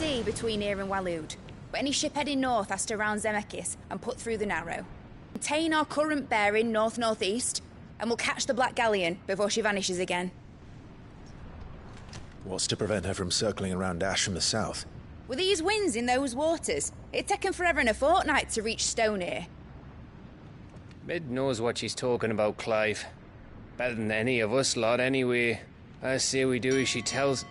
sea between here and Waloed, but any ship heading north has to round Zemeckis and put through the Narrow. Maintain our current bearing north-northeast, and we'll catch the Black Galleon before she vanishes again. What's to prevent her from circling around Ash from the south? With these winds in those waters, it'd take 'em forever and a fortnight to reach Stone here. Mid knows what she's talking about, Clive. Better than any of us lot, anyway. I say we do as she tells.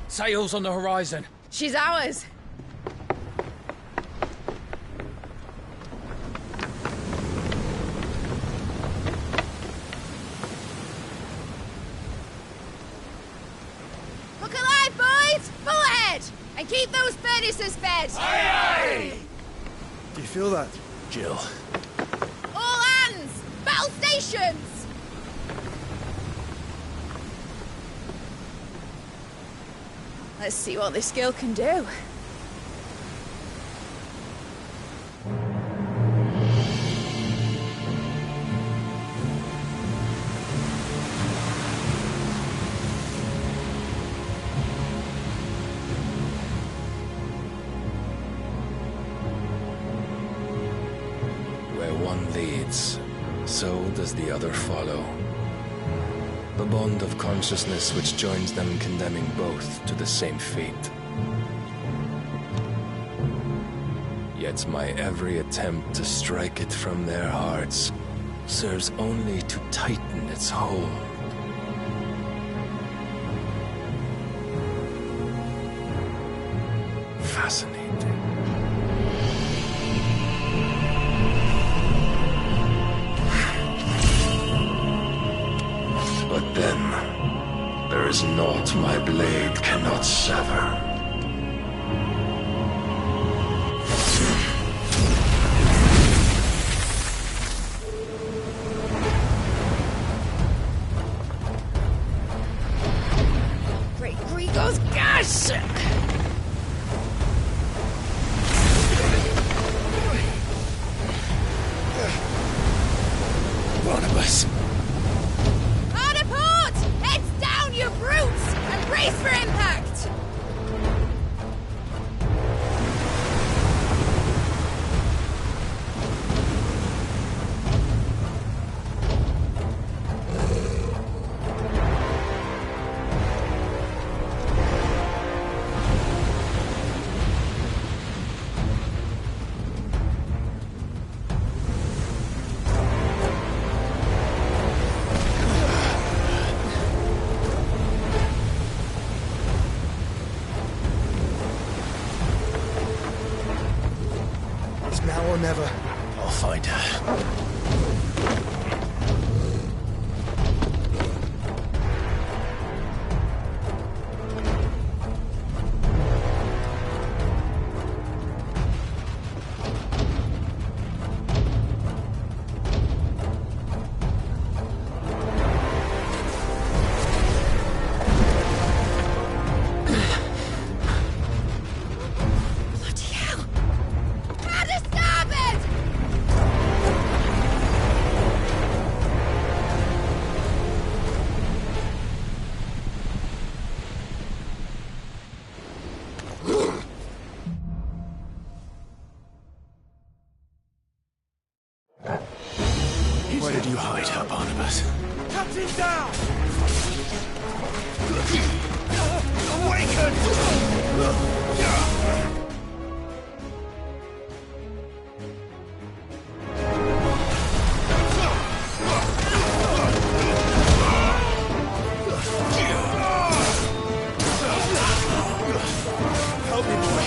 Sails on the horizon. She's ours. Look alive, boys! Full ahead! And keep those furnaces fed! Aye, aye! Do you feel that, Jill? All hands! Battle stations! Let's see what this girl can do. Where one leads, so does the other follow. The bond of consciousness which joins them condemning both to the same fate. Yet my every attempt to strike it from their hearts serves only to tighten its hold. Fascinating. But then, there is naught my blade cannot sever. Great Grigos, gosh! Barnabas! Hard a port! Heads down, you brutes! And brace for impact! It's now or never. I'll find her. Bloody hell! How to starboard! Where did you hide her, Barnabas? Captain down! Help me, boy.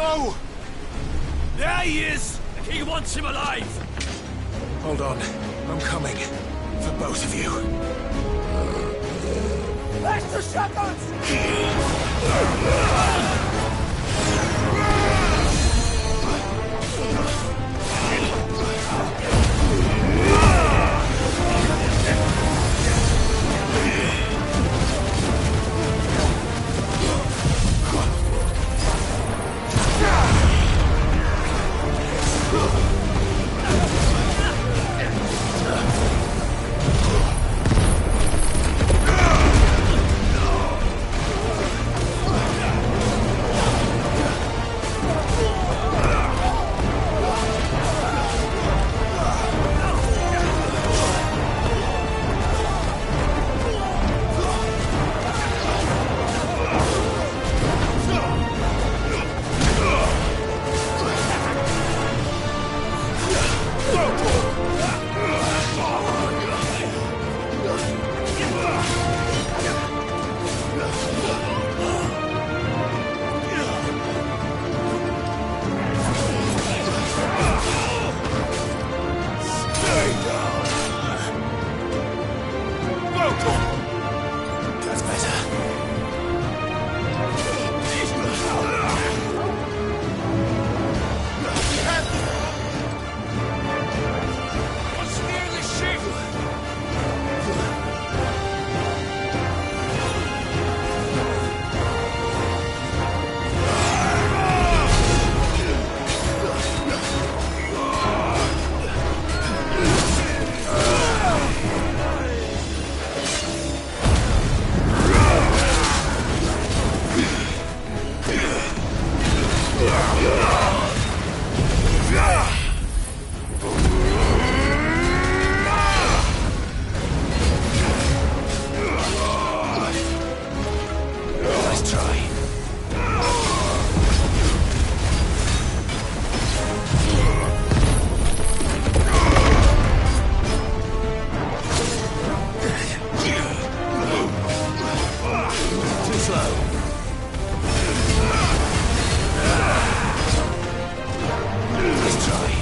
go! There he is! The king wants him alive! Hold on. I'm coming. For both of you. Extra shotguns! That's better. What's near the ship? Nice try. Too slow. Nice try.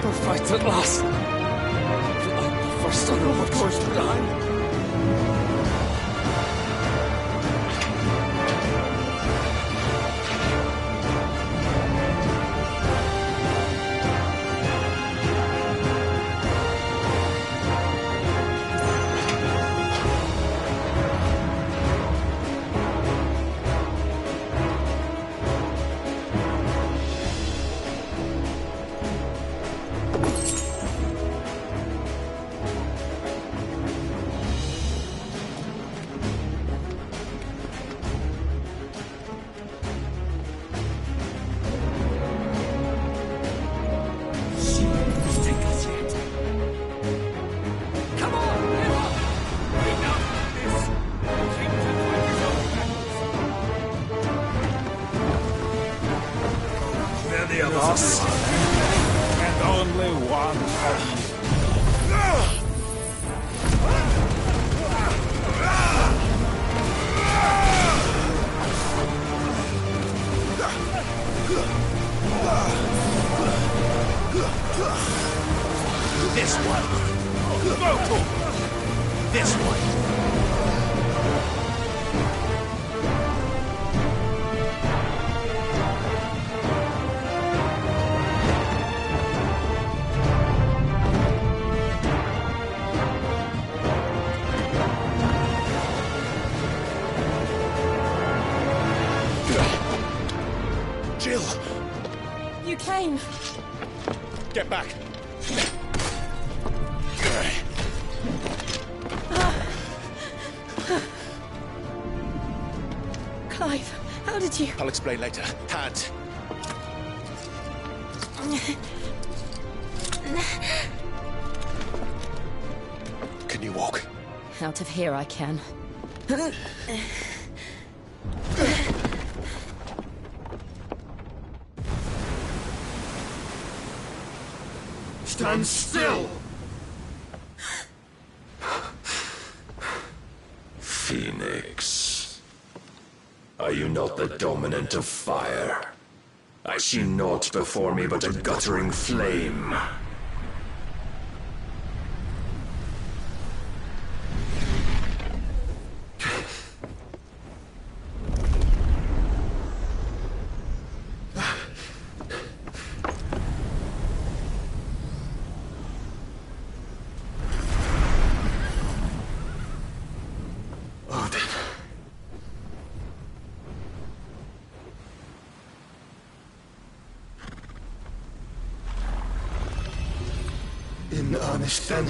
The fight at last! The first honourable course to die! Us, and only one of you. This one. This one. Jill! You came. Get back! Clive, how did you... I'll explain later. Hands. Can you walk? Out of here I can. Stand still! Phoenix. Are you not the dominant of fire? I see naught before me but a guttering flame. In earnest, then.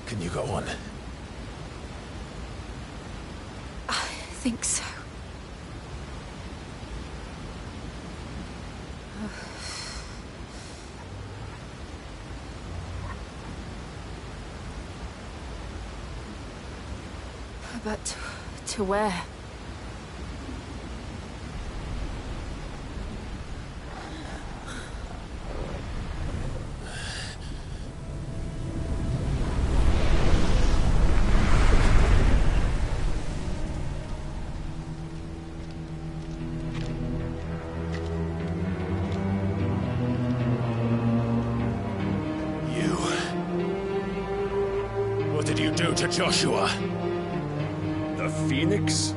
Can you go on? I think so. But to where? do to Joshua? The Phoenix?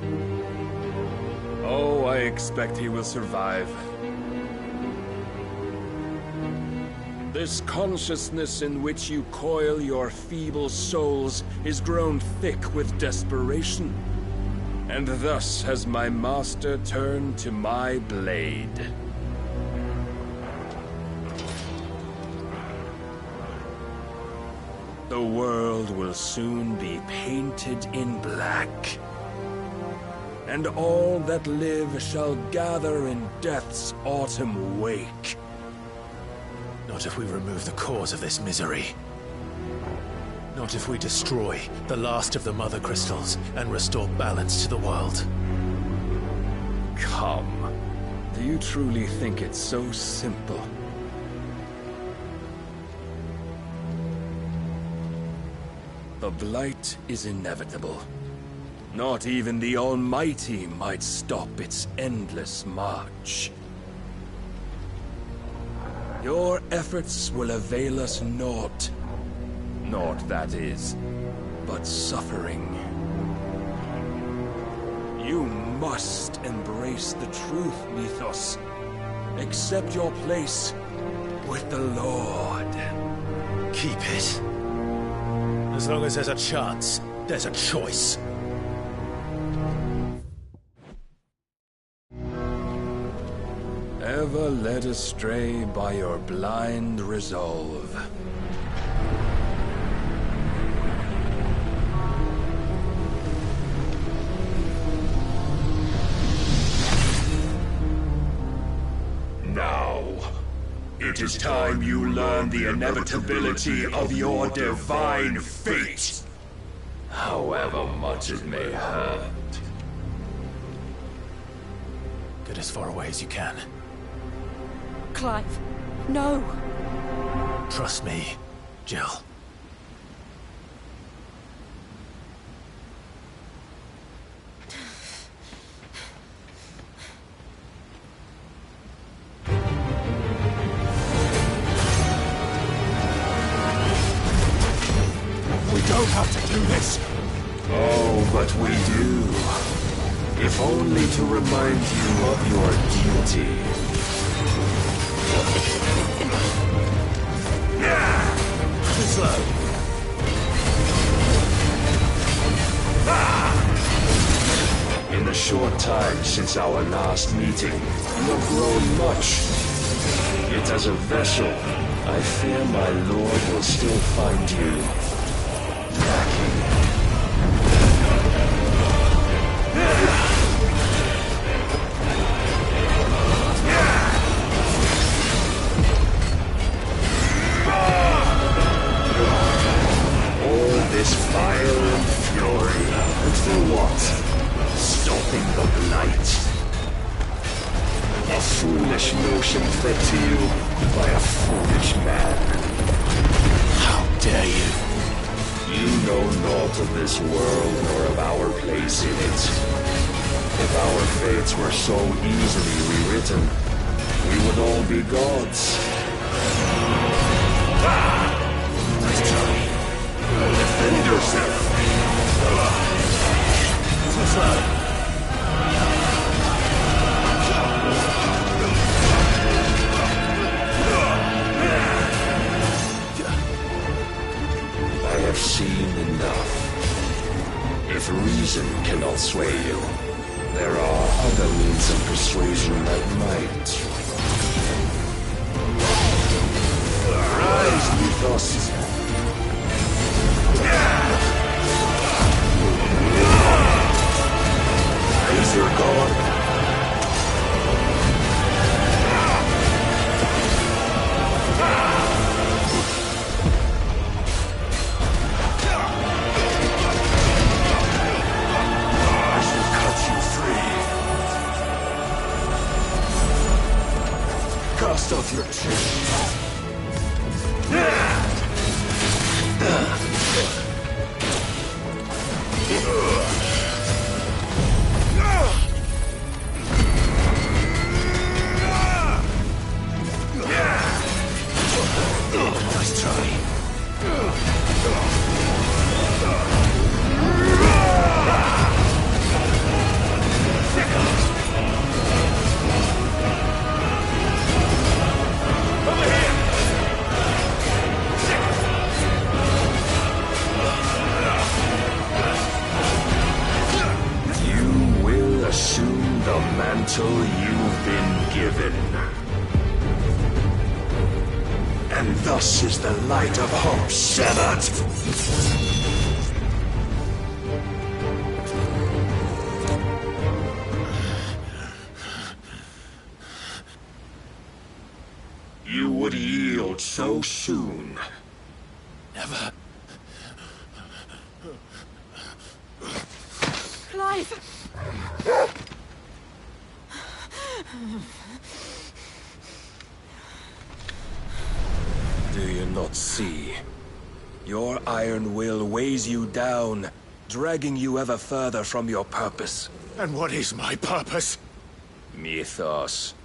Oh, I expect he will survive. This consciousness in which you coil your feeble souls is grown thick with desperation. And thus has my master turned to my blade. The world will soon be painted in black. And all that live shall gather in death's autumn wake. Not if we remove the cause of this misery. Not if we destroy the last of the Mother Crystals and restore balance to the world. Come. Do you truly think it's so simple? The Blight is inevitable. Not even the Almighty might stop its endless march. Your efforts will avail us naught. Naught, that is, but suffering. You must embrace the truth, Mythos. Accept your place with the Lord. Keep it. As long as there's a chance, there's a choice. Ever led astray by your blind resolve. Now, it is time you learn the inevitability of your divine fate, however much it may hurt. Get as far away as you can. Clive, no! Trust me, Jill. We don't have to do this! Oh, but we do. If only to remind you of your duty. Too slow. In the short time since our last meeting, you have grown much. Yet as a vessel, I fear my lord will still find you lacking. This fire and fury, and for what? Stopping the Blight. A foolish notion fed to you by a foolish man. How dare you? You know naught of this world nor of our place in it. If our fates were so easily rewritten, we would all be gods. Nice try. Defend yourself! Too slow. I have seen enough. If reason cannot sway you, there are other means of persuasion that might. Rise, Mythos! Raise your god. I shall cut you free. Cast off your chains. Nice try. And thus is the light of hope severed. You would yield so soon. Never. Clive! Do you not see? Your iron will weighs you down, dragging you ever further from your purpose. And what is my purpose? Mythos.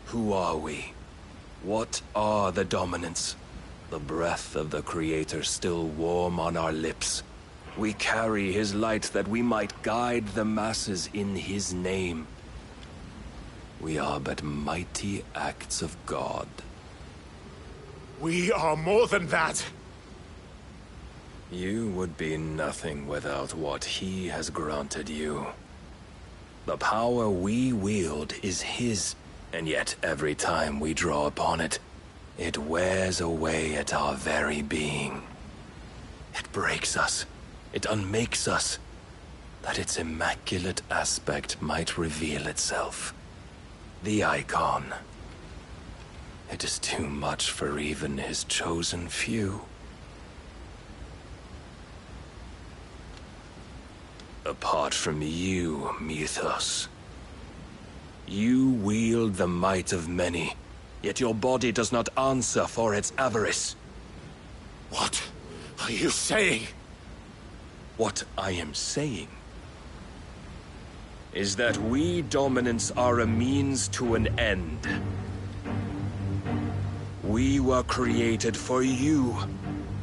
Who are we? What are the dominants? The breath of the Creator still warm on our lips. We carry his light that we might guide the masses in his name. We are but mighty acts of God. We are more than that. You would be nothing without what he has granted you. The power we wield is his, and yet every time we draw upon it, it wears away at our very being. It breaks us. It unmakes us, that its immaculate aspect might reveal itself. The icon. It is too much for even his chosen few. Apart from you, Mythos. You wield the might of many, yet your body does not answer for its avarice. What are you saying? What I am saying is that we dominants are a means to an end. We were created for you,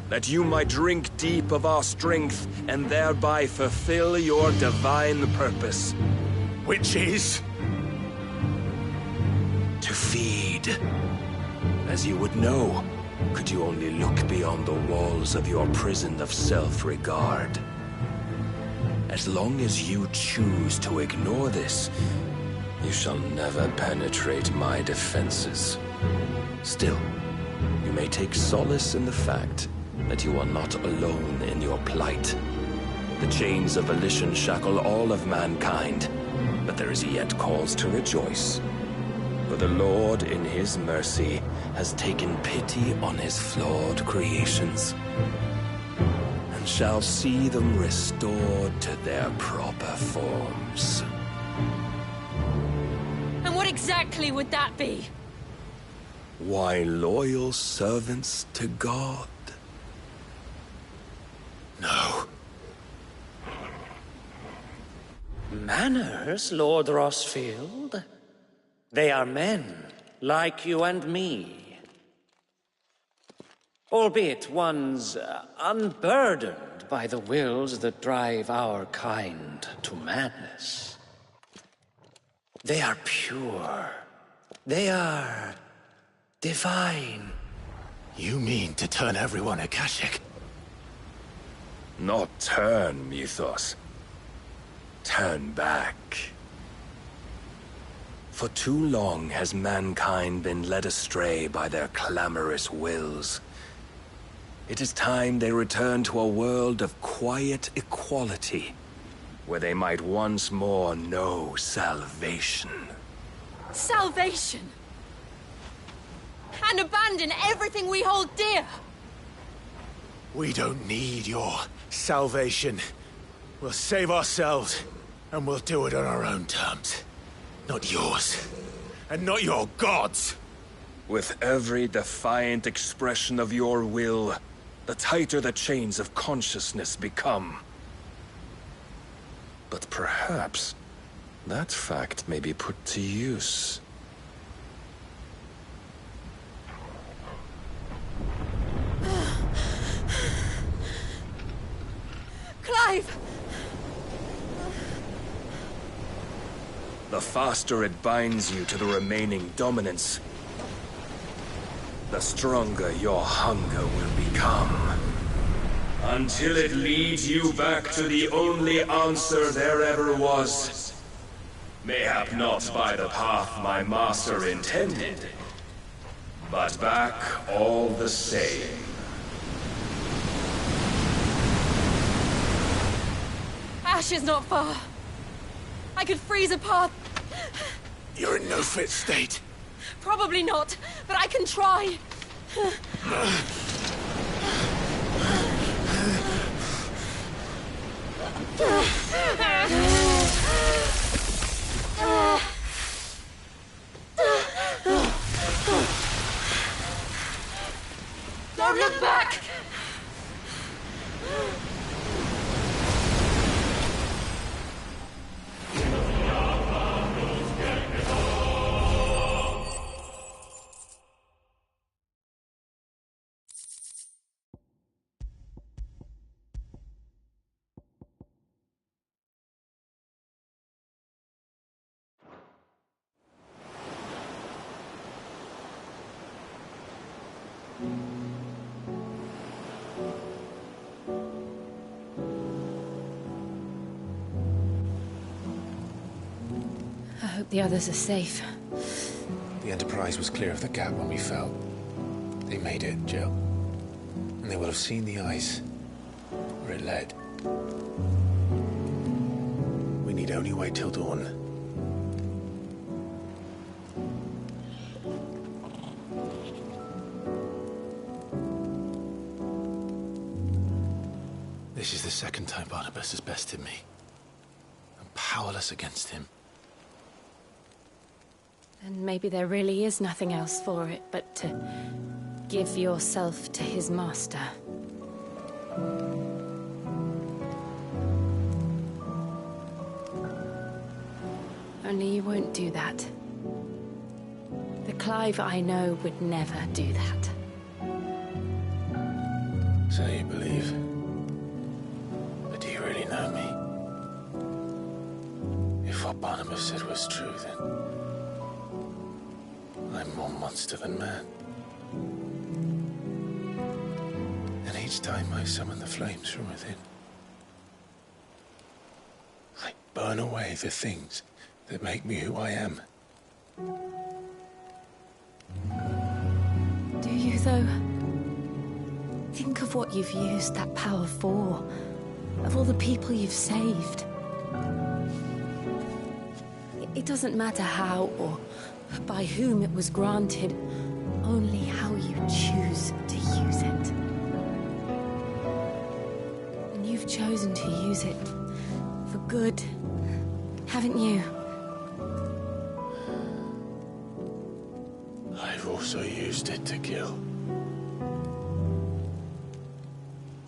that you might drink deep of our strength and thereby fulfill your divine purpose. Which is? To feed. As you would know, could you only look beyond the walls of your prison of self-regard. As long as you choose to ignore this, you shall never penetrate my defenses. Still, you may take solace in the fact that you are not alone in your plight. The chains of volition shackle all of mankind, but there is yet cause to rejoice. For the Lord, in his mercy, has taken pity on his flawed creations, and shall see them restored to their proper forms. And what exactly would that be? Why, loyal servants to God. No. Manners, Lord Rossfield? They are men, like you and me. Albeit one's unburdened by the wills that drive our kind to madness. They are pure. They are divine. You mean to turn everyone Akashic? Not turn, Mythos. Turn back. For too long has mankind been led astray by their clamorous wills. It is time they return to a world of quiet equality, where they might once more know salvation. Salvation! And abandon everything we hold dear! We don't need your salvation. We'll save ourselves, and we'll do it on our own terms. Not yours. And not your gods! With every defiant expression of your will, the tighter the chains of consciousness become. But perhaps that fact may be put to use. Clive! The faster it binds you to the remaining dominance, the stronger your hunger will become. Until it leads you back to the only answer there ever was. Mayhap not by the path my master intended, but back all the same. Ash is not far. I could freeze a path. You're in no fit state. Probably not, but I can try. Don't look back! I hope the others are safe. The Enterprise was clear of the gap when we fell. They made it, Jill. And they will have seen the ice where it led. We need only wait till dawn. This is the second time Barnabas has bested me. I'm powerless against him. And maybe there really is nothing else for it but to give yourself to his master. Only you won't do that. The Clive I know would never do that. So you believe? But do you really know me? If what Barnabas said was true, then I'm more monster than man. And each time I summon the flames from within, I burn away the things that make me who I am. Do you, though? Think of what you've used that power for. Of all the people you've saved. It doesn't matter how or by whom it was granted, only how you choose to use it. And you've chosen to use it for good, haven't you? I've also used it to kill.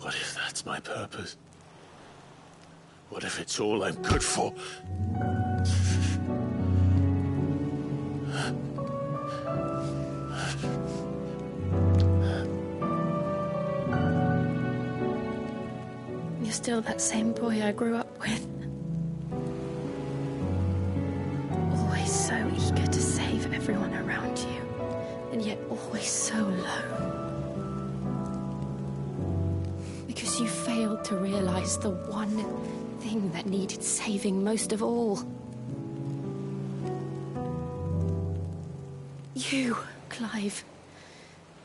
What if that's my purpose? What if it's all I'm good for? You're still that same boy I grew up with. Always so eager to save everyone around you, and yet always so low. Because you failed to realize the one thing that needed saving most of all. You, Clive.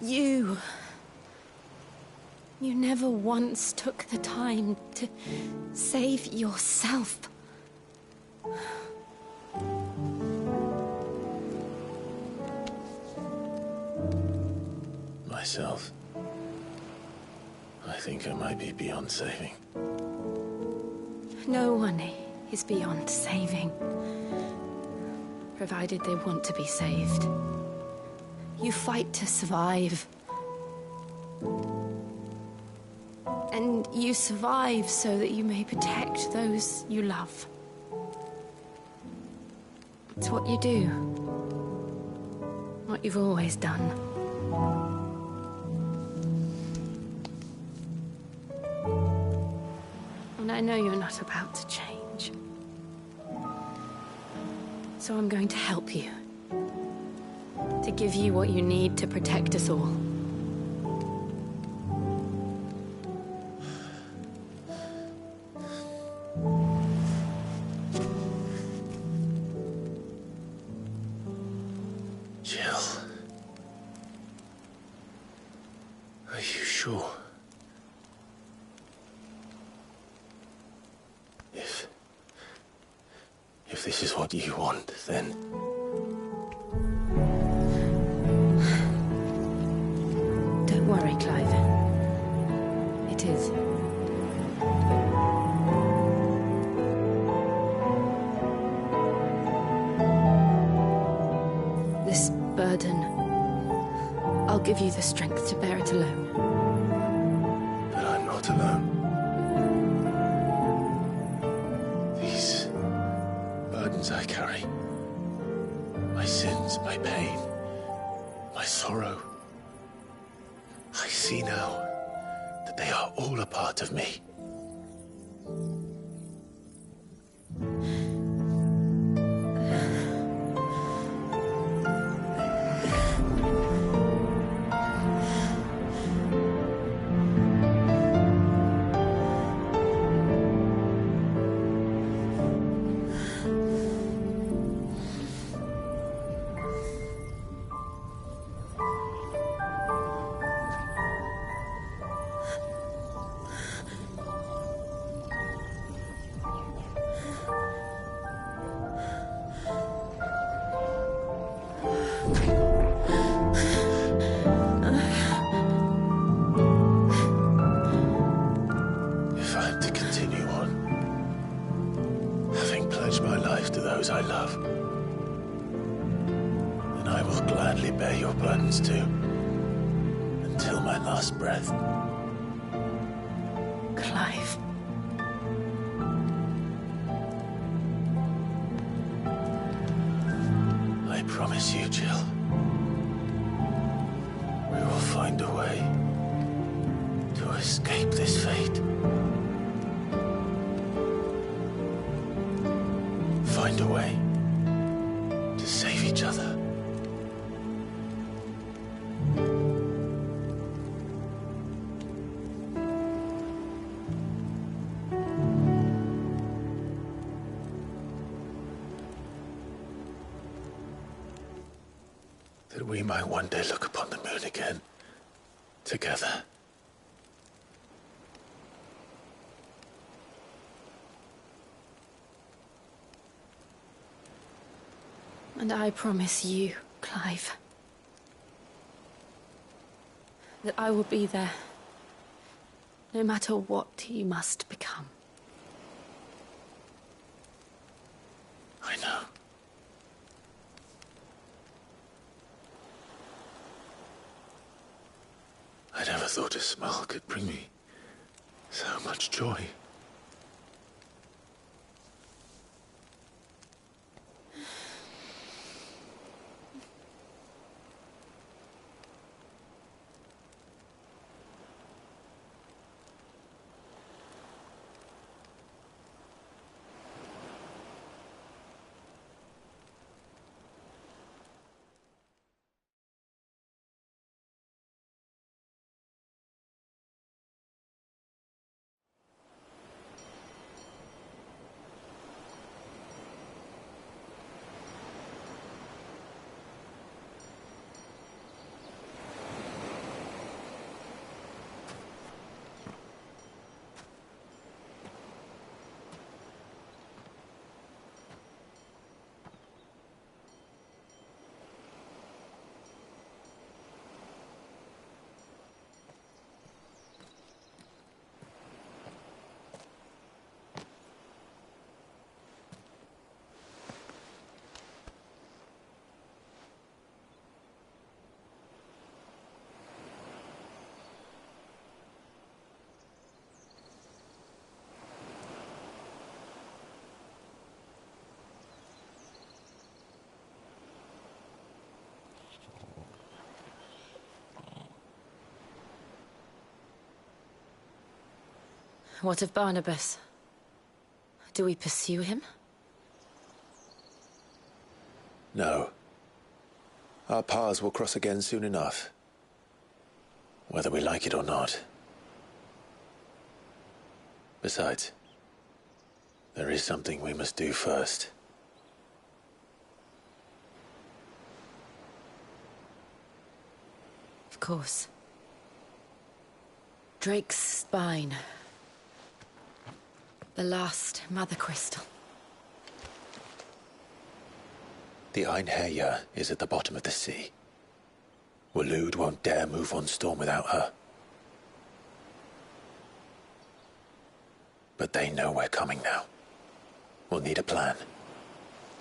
You. You never once took the time to save yourself. Myself? I think I might be beyond saving. No one is beyond saving. Provided they want to be saved. You fight to survive. And you survive so that you may protect those you love. It's what you do. What you've always done. And I know you're not about to change. So I'm going to help you. To give you what you need to protect us all. sure? If this is what you want, then... Don't worry, Clive. It is. This burden, I'll give you the strength to bear it alone. But I'm not alone. These burdens I carry, my sins, my pain, my sorrow, I see now that they are all a part of me. If I'm to continue on, having pledged my life to those I love, then I will gladly bear your burdens too, until my last breath. Clive. I promise you, Jill, we will find a way to escape this fate. Find a way to save each other. That we might one day look upon the moon again, together. And I promise you, Clive, that I will be there, no matter what you must become. I know. I never thought a smile could bring me so much joy. What of Barnabas? Do we pursue him? No. Our paths will cross again soon enough, whether we like it or not. Besides, there is something we must do first. Of course. Drake's spine. The last mother crystal. The Einherjar is at the bottom of the sea. Waloed won't dare move on Storm without her. But they know we're coming now. We'll need a plan.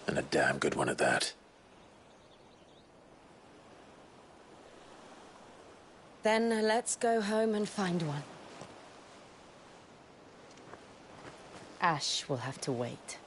And a damn good one at that. Then let's go home and find one. Ash will have to wait.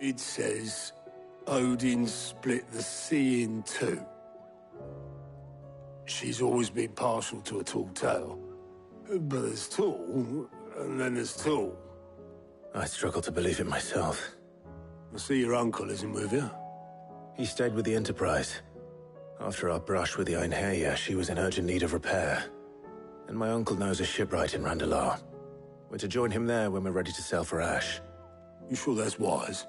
It says Odin split the sea in two. She's always been partial to a tall tale. But there's tall, and then there's tall. I struggle to believe it myself. I see your uncle isn't with you. He stayed with the Enterprise. After our brush with the Einherjar, she was in urgent need of repair. And my uncle knows a shipwright in Randalar. We're to join him there when we're ready to sail for Ash. You sure that's wise?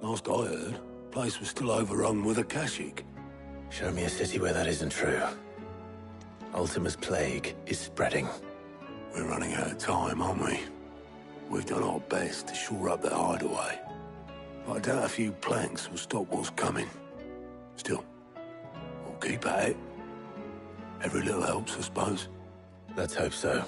Last I heard, the place was still overrun with Akashic. Show me a city where that isn't true. Ultima's plague is spreading. We're running out of time, aren't we? We've done our best to shore up that hideaway. But I doubt a few planks will stop what's coming. Still, we'll keep at it. Every little helps, I suppose. Let's hope so.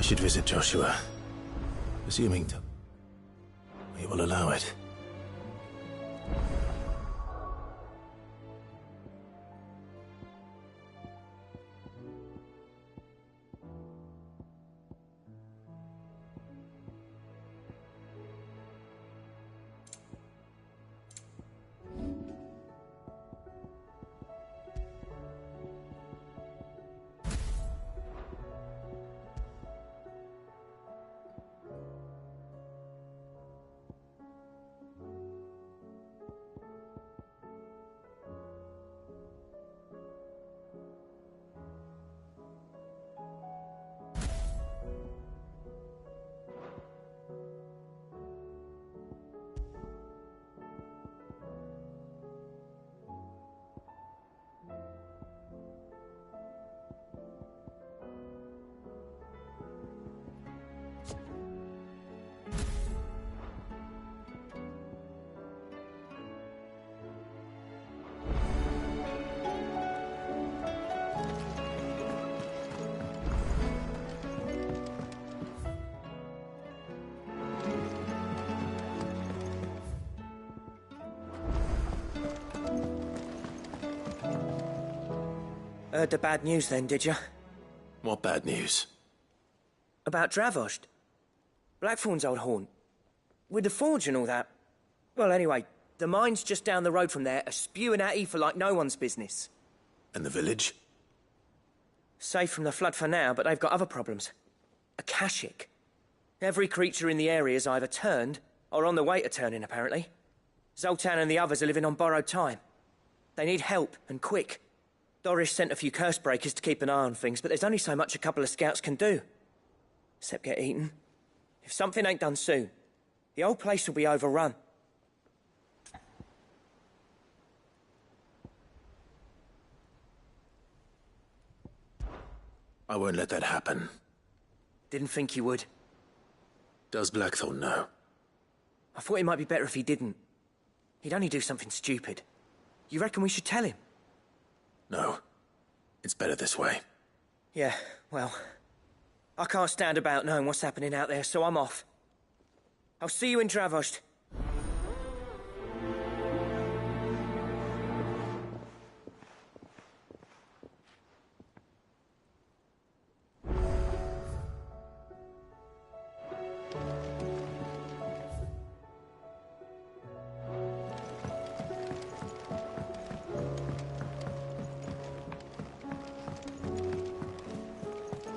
should visit Joshua. Assuming he will allow it. Heard the bad news then, did you? What bad news? About Dravost. Blackthorn's old haunt. With the forge and all that. Well, anyway, the mine's just down the road from there are spewing at Aoife like no one's business. And the village? Safe from the flood for now, but they've got other problems. Akashic. Every creature in the area's either turned or on the way to turning, apparently. Zoltan and the others are living on borrowed time. They need help, and quick. Doris sent a few curse breakers to keep an eye on things, but there's only so much a couple of scouts can do. Except get eaten. If something ain't done soon, the whole place will be overrun. I won't let that happen. Didn't think you would. Does Blackthorn know? I thought it might be better if he didn't. He'd only do something stupid. You reckon we should tell him? No. It's better this way. Yeah, well, I can't stand about knowing what's happening out there, so I'm off. I'll see you in Dravost.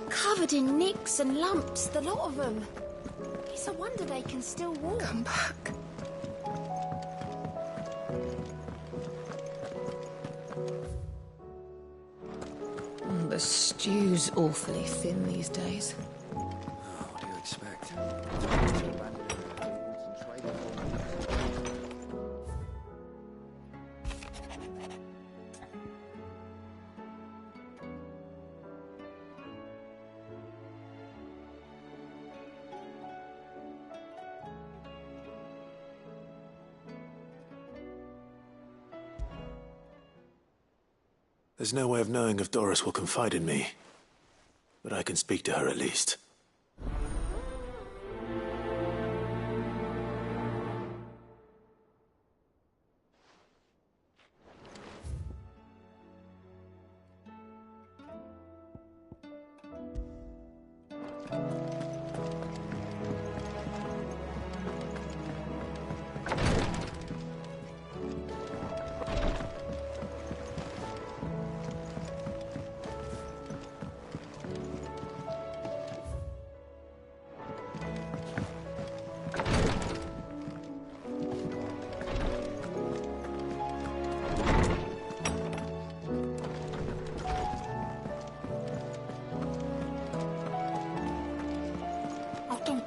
Covered in nicks and lumps, the lot of them. It's a wonder they can still walk. Come back. The stew's awfully thin these days. What do you expect? There's no way of knowing if Doris will confide in me. But I can speak to her at least.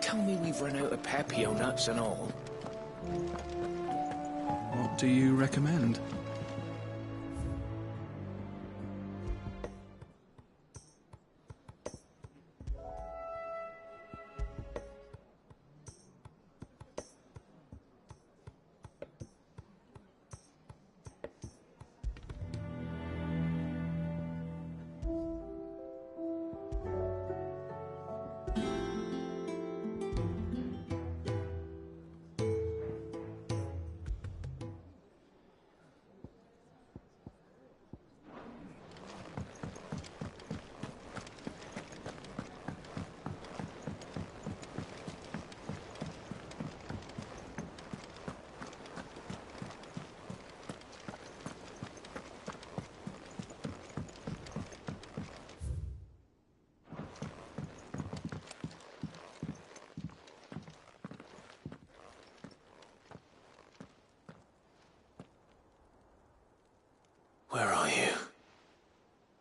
Tell me we've run out of papio nuts and all. What do you recommend?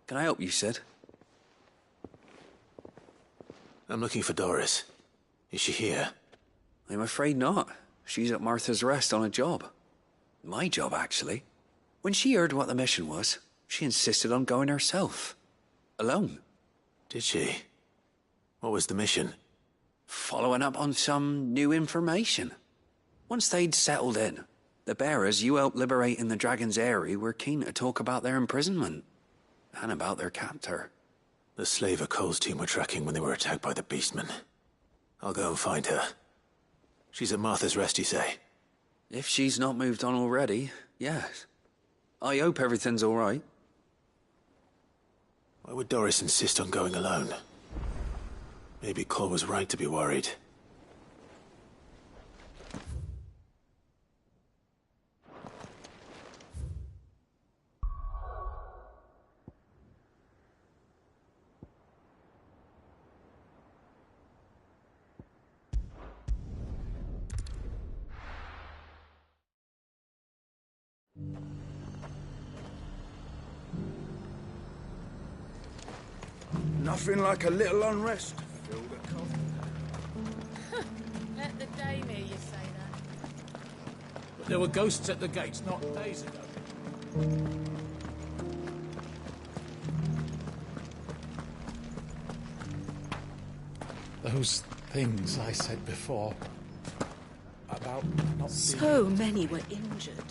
Can I help you, Sid? I'm looking for Doris. Is she here? I'm afraid not. She's at Martha's Rest on a job. My job, actually. When she heard what the mission was, she insisted on going herself. Alone. Did she? What was the mission? Following up on some new information. Once they'd settled in, the bearers you helped liberate in the Dragon's Eyrie were keen to talk about their imprisonment. And about their captor. The slaver Cole's team were tracking when they were attacked by the Beastmen. I'll go and find her. She's at Martha's Rest, you say? If she's not moved on already, yes. I hope everything's all right. Why would Doris insist on going alone? Maybe Cole was right to be worried. Nothing like a little unrest. Let the dame hear you say that. But there were ghosts at the gates not days ago. Those things I said before about not So many were injured.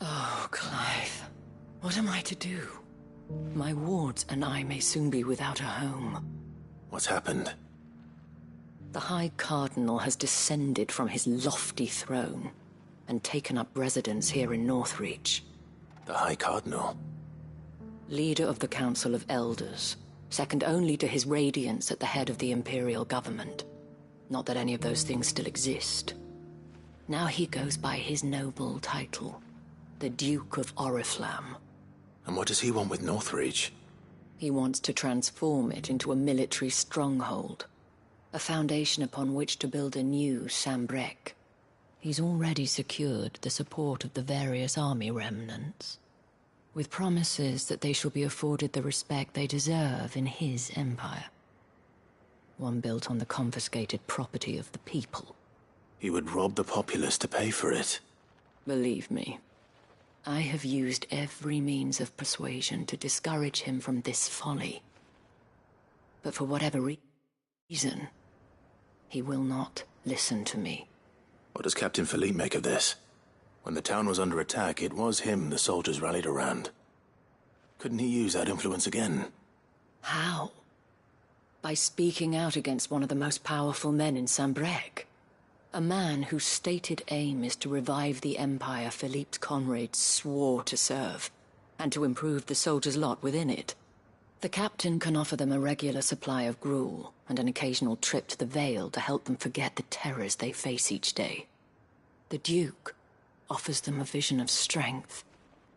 Oh, Clive. What am I to do? My wards and I may soon be without a home. What's happened? The High Cardinal has descended from his lofty throne and taken up residence here in Northreach. The High Cardinal? Leader of the Council of Elders, second only to his Radiance at the head of the Imperial government. Not that any of those things still exist. Now he goes by his noble title, the Duke of Oriflamme. And what does he want with Northreach? He wants to transform it into a military stronghold, a foundation upon which to build a new Sambrec. He's already secured the support of the various army remnants, with promises that they shall be afforded the respect they deserve in his empire. One built on the confiscated property of the people. He would rob the populace to pay for it. Believe me, I have used every means of persuasion to discourage him from this folly. But for whatever reason, he will not listen to me. What does Captain Philippe make of this? When the town was under attack, it was him the soldiers rallied around. Couldn't he use that influence again? How? By speaking out against one of the most powerful men in Sambrec. A man whose stated aim is to revive the empire Philippe's comrades swore to serve, and to improve the soldiers' lot within it. The captain can offer them a regular supply of gruel, and an occasional trip to the Vale to help them forget the terrors they face each day. The Duke offers them a vision of strength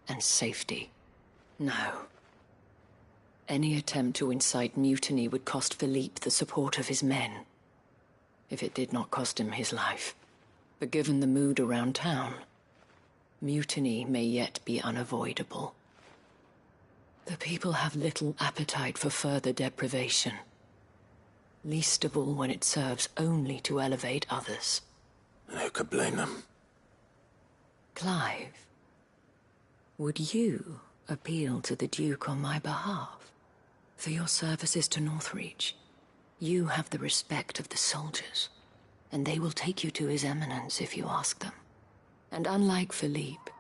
and safety. No. Any attempt to incite mutiny would cost Philippe the support of his men, if it did not cost him his life. But given the mood around town, mutiny may yet be unavoidable. The people have little appetite for further deprivation, least of all when it serves only to elevate others. And who could blame them? Clive, would you appeal to the Duke on my behalf? For your services to Northreach, you have the respect of the soldiers, and they will take you to His Eminence if you ask them. And unlike Philippe,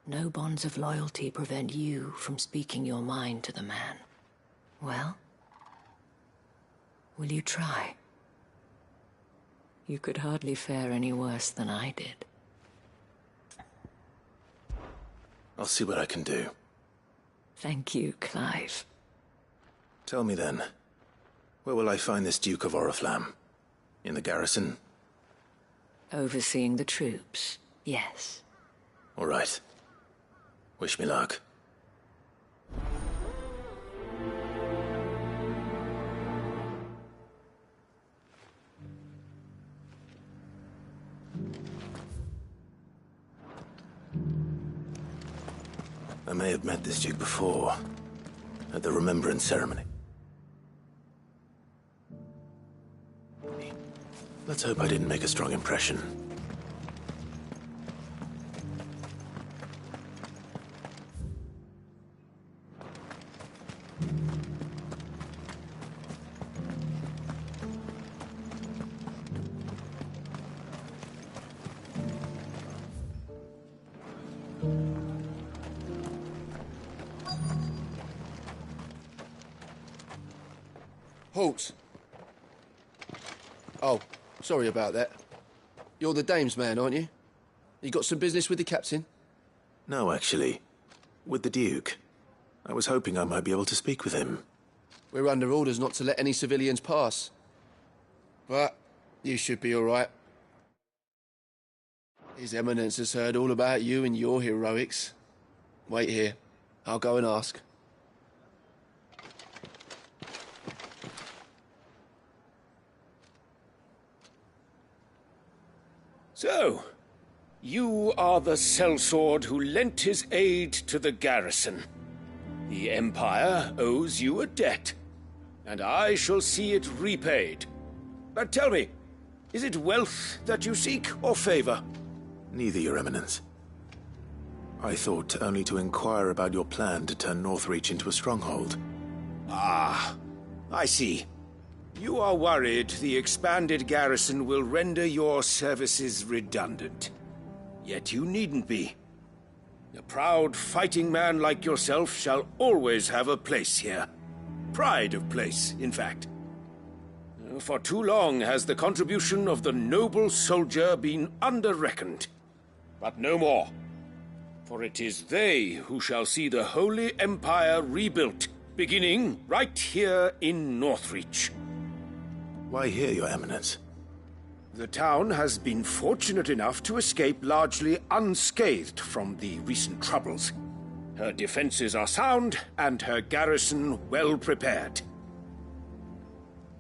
no bonds of loyalty prevent you from speaking your mind to the man. Well, will you try? You could hardly fare any worse than I did. I'll see what I can do. Thank you, Clive. Tell me then, where will I find this Duke of Oriflamme? In the garrison? Overseeing the troops, yes. All right. Wish me luck. may have met this duke before, at the Remembrance Ceremony. Let's hope I didn't make a strong impression. Halt! Oh, sorry about that. You're the dame's man, aren't you? You got some business with the captain? No, actually. With the Duke. I was hoping I might be able to speak with him. We're under orders not to let any civilians pass. But you should be all right. His Eminence has heard all about you and your heroics. Wait here. I'll go and ask. So, you are the sellsword who lent his aid to the garrison. The Empire owes you a debt, and I shall see it repaid. But tell me, is it wealth that you seek, or favor? Neither, Your Eminence. I thought only to inquire about your plan to turn Northreach into a stronghold. Ah, I see. You are worried the expanded garrison will render your services redundant. Yet you needn't be. A proud fighting man like yourself shall always have a place here. Pride of place, in fact. For too long has the contribution of the noble soldier been under-reckoned. But no more. For it is they who shall see the Holy Empire rebuilt, beginning right here in Northreach. Why here, Your Eminence? The town has been fortunate enough to escape largely unscathed from the recent troubles. Her defenses are sound, and her garrison well prepared.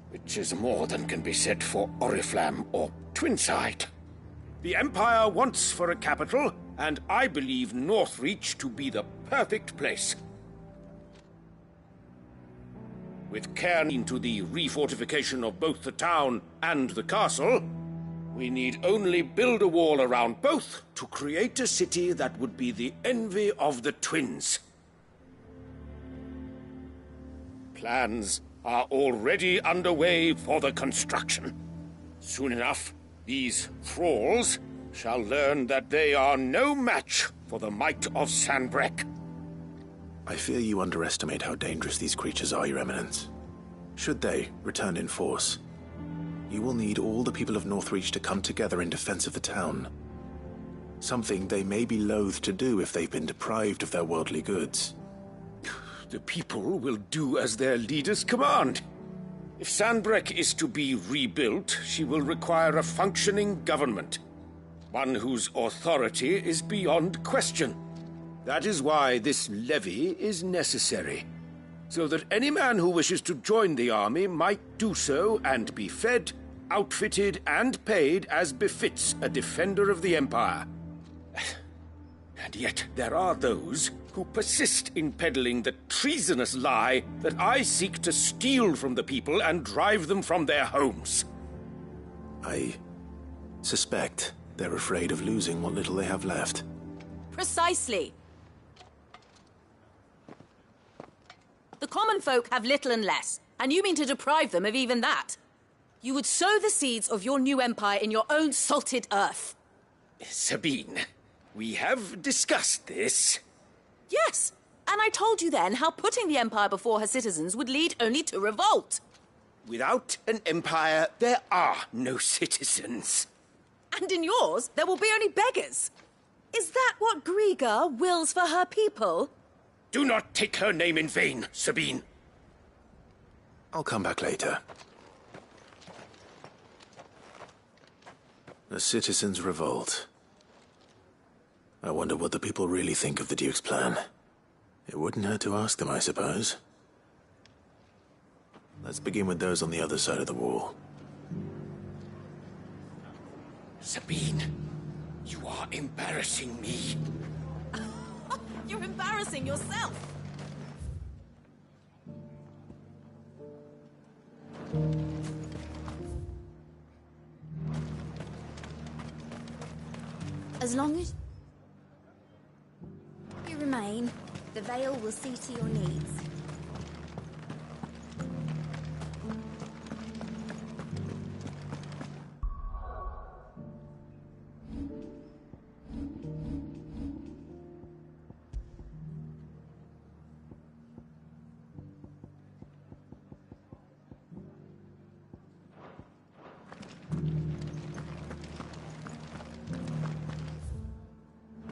Which is more than can be said for Oriflamme or Twinside. The Empire wants for a capital, and I believe Northreach to be the perfect place. With care into the refortification of both the town and the castle, we need only build a wall around both to create a city that would be the envy of the twins. Plans are already underway for the construction. Soon enough, these thralls shall learn that they are no match for the might of Sanbreque. I fear you underestimate how dangerous these creatures are, Your Eminence. Should they return in force, you will need all the people of Northreach to come together in defense of the town. Something they may be loath to do if they've been deprived of their worldly goods. The people will do as their leaders command. If Sanbreque is to be rebuilt, she will require a functioning government. One whose authority is beyond question. That is why this levy is necessary. So that any man who wishes to join the army might do so and be fed, outfitted, and paid as befits a defender of the Empire. And yet there are those who persist in peddling the treasonous lie that I seek to steal from the people and drive them from their homes. I suspect they're afraid of losing what little they have left. Precisely. The common folk have little and less, and you mean to deprive them of even that. You would sow the seeds of your new empire in your own salted earth. Sabine, we have discussed this. Yes, and I told you then how putting the empire before her citizens would lead only to revolt. Without an empire, there are no citizens. And in yours, there will be only beggars. Is that what Griga wills for her people? Do not take her name in vain, Sabine. I'll come back later. The citizens revolt. I wonder what the people really think of the Duke's plan. It wouldn't hurt to ask them, I suppose. Let's begin with those on the other side of the wall. Sabine, you are embarrassing me. You're embarrassing yourself. As long as you remain, the Veil will see to your needs.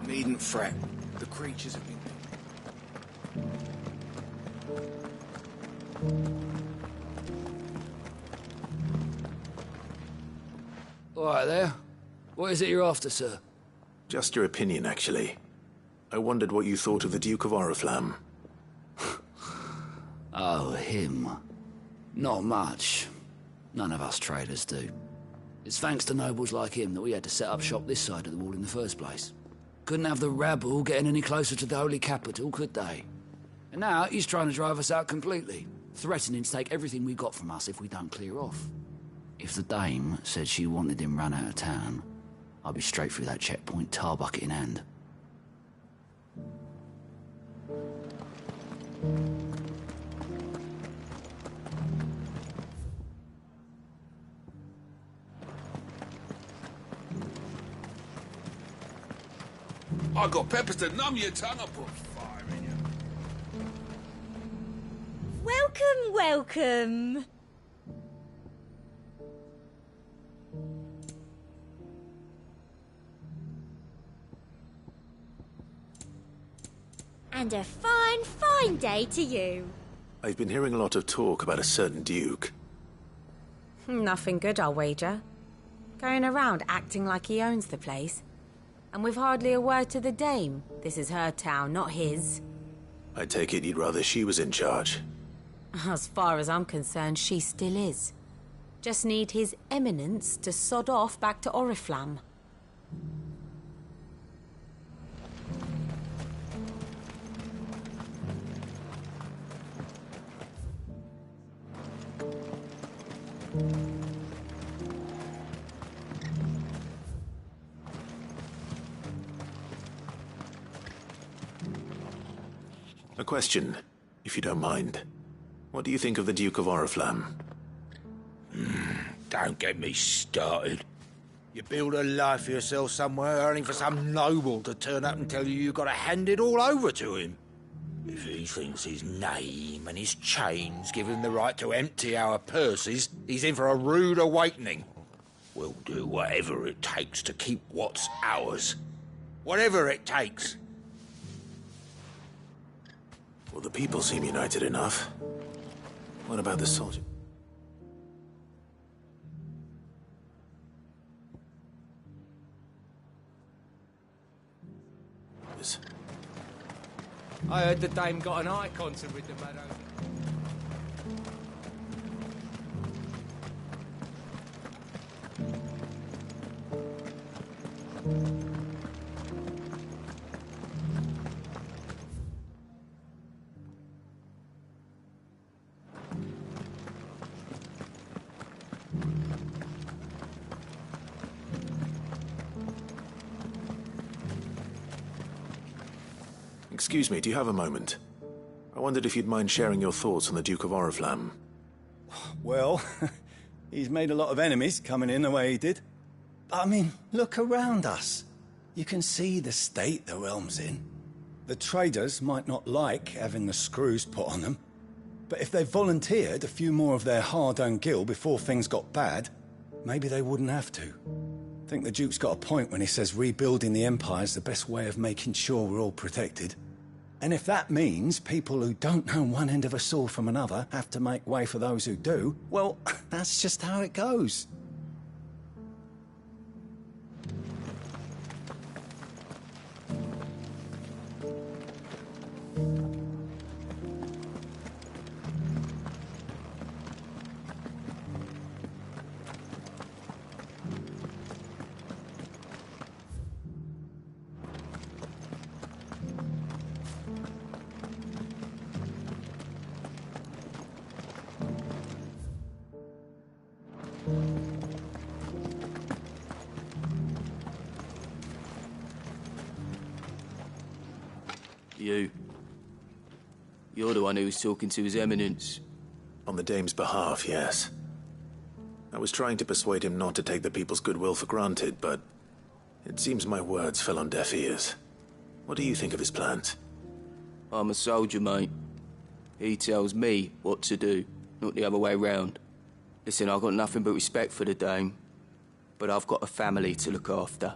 Needn't fret. The creatures have been... All right there. What is it you're after, sir? Just your opinion, actually. I wondered what you thought of the Duke of Oriflamme. Oh, him. Not much. None of us traders do. It's thanks to nobles like him that we had to set up shop this side of the wall in the first place. Couldn't have the rabble getting any closer to the holy capital, could they? And now he's trying to drive us out completely, threatening to take everything we got from us if we don't clear off. If the dame said she wanted him run out of town, I'd be straight through that checkpoint, tar bucket in hand. I got peppers to numb your tongue. I put fire in you. Welcome, welcome. And a fine, fine day to you. I've been hearing a lot of talk about a certain duke. Nothing good, I'll wager. Going around acting like he owns the place. And with hardly a word to the dame. This is her town, not his. I take it you'd rather she was in charge. As far as I'm concerned, she still is. Just need his eminence to sod off back to Oriflamme. A question, if you don't mind. What do you think of the Duke of Oriflamme? Don't get me started. You build a life for yourself somewhere, only for some noble to turn up and tell you got to hand it all over to him. If he thinks his name and his chains give him the right to empty our purses, he's in for a rude awakening. We'll do whatever it takes to keep what's ours. Whatever it takes. Well, the people seem united enough. What about the soldier? I heard the dame got an eye concert with the meadow. Excuse me, do you have a moment? I wondered if you'd mind sharing your thoughts on the Duke of Oriflamme. Well, he's made a lot of enemies coming in the way he did. But I mean, look around us. You can see the state the realm's in. The traders might not like having the screws put on them, but if they volunteered a few more of their hard-earned gil before things got bad, maybe they wouldn't have to. I think the Duke's got a point when he says rebuilding the Empire's the best way of making sure we're all protected. And if that means people who don't know one end of a sword from another have to make way for those who do, well, that's just how it goes. You're the one who was talking to His Eminence. On the Dame's behalf, yes. I was trying to persuade him not to take the people's goodwill for granted, but it seems my words fell on deaf ears. What do you think of his plans? I'm a soldier, mate. He tells me what to do, not the other way round. Listen, I've got nothing but respect for the Dame, but I've got a family to look after.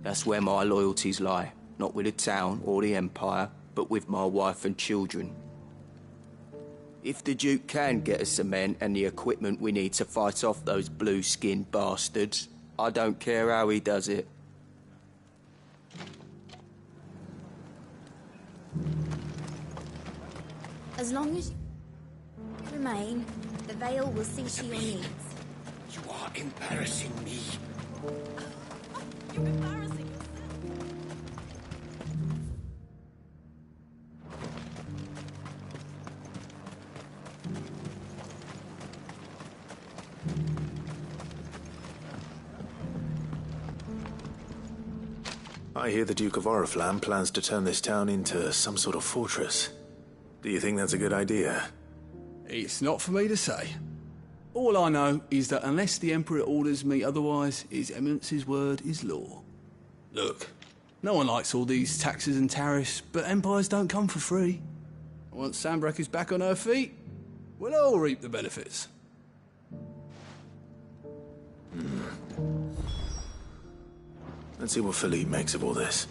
That's where my loyalties lie, not with the town or the Empire, but with my wife and children. If the Duke can get us the men and the equipment we need to fight off those blue-skinned bastards, I don't care how he does it. As long as you remain, the Vale will see to your needs. You are embarrassing me. You're embarrassing. I hear the Duke of Oriflamme plans to turn this town into some sort of fortress. Do you think that's a good idea? It's not for me to say. All I know is that unless the Emperor orders me otherwise, His Eminence's word is law. Look, no one likes all these taxes and tariffs, but empires don't come for free. Once Sanbreque is back on her feet, we'll all reap the benefits. Let's see what Philippe makes of all this.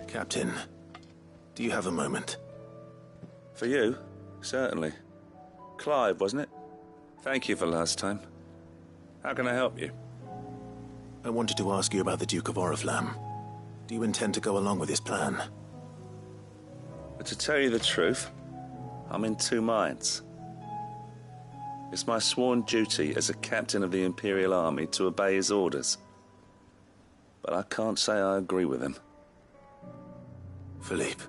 Captain, do you have a moment? For you? Certainly. Clive, wasn't it? Thank you for last time. How can I help you? I wanted to ask you about the Duke of Oriflamme. Do you intend to go along with his plan? But to tell you the truth, I'm in two minds. It's my sworn duty as a captain of the Imperial Army to obey his orders. But I can't say I agree with him. Philippe,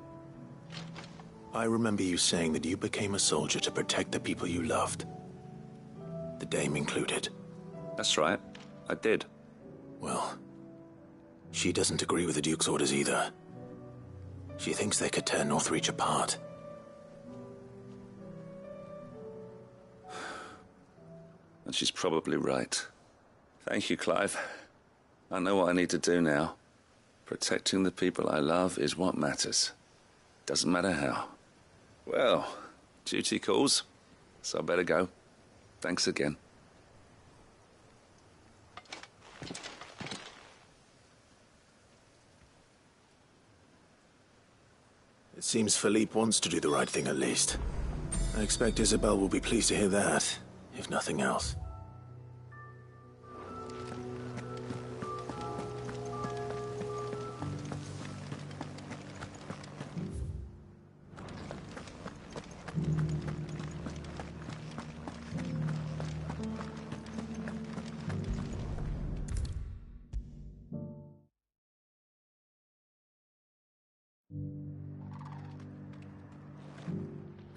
I remember you saying that you became a soldier to protect the people you loved. The Dame included. That's right, I did. Well, she doesn't agree with the Duke's orders either. She thinks they could tear Northreach apart. And she's probably right. Thank you, Clive. I know what I need to do now. Protecting the people I love is what matters. Doesn't matter how. Well, duty calls, so I better go. Thanks again. It seems Philippe wants to do the right thing at least. I expect Isabel will be pleased to hear that, if nothing else.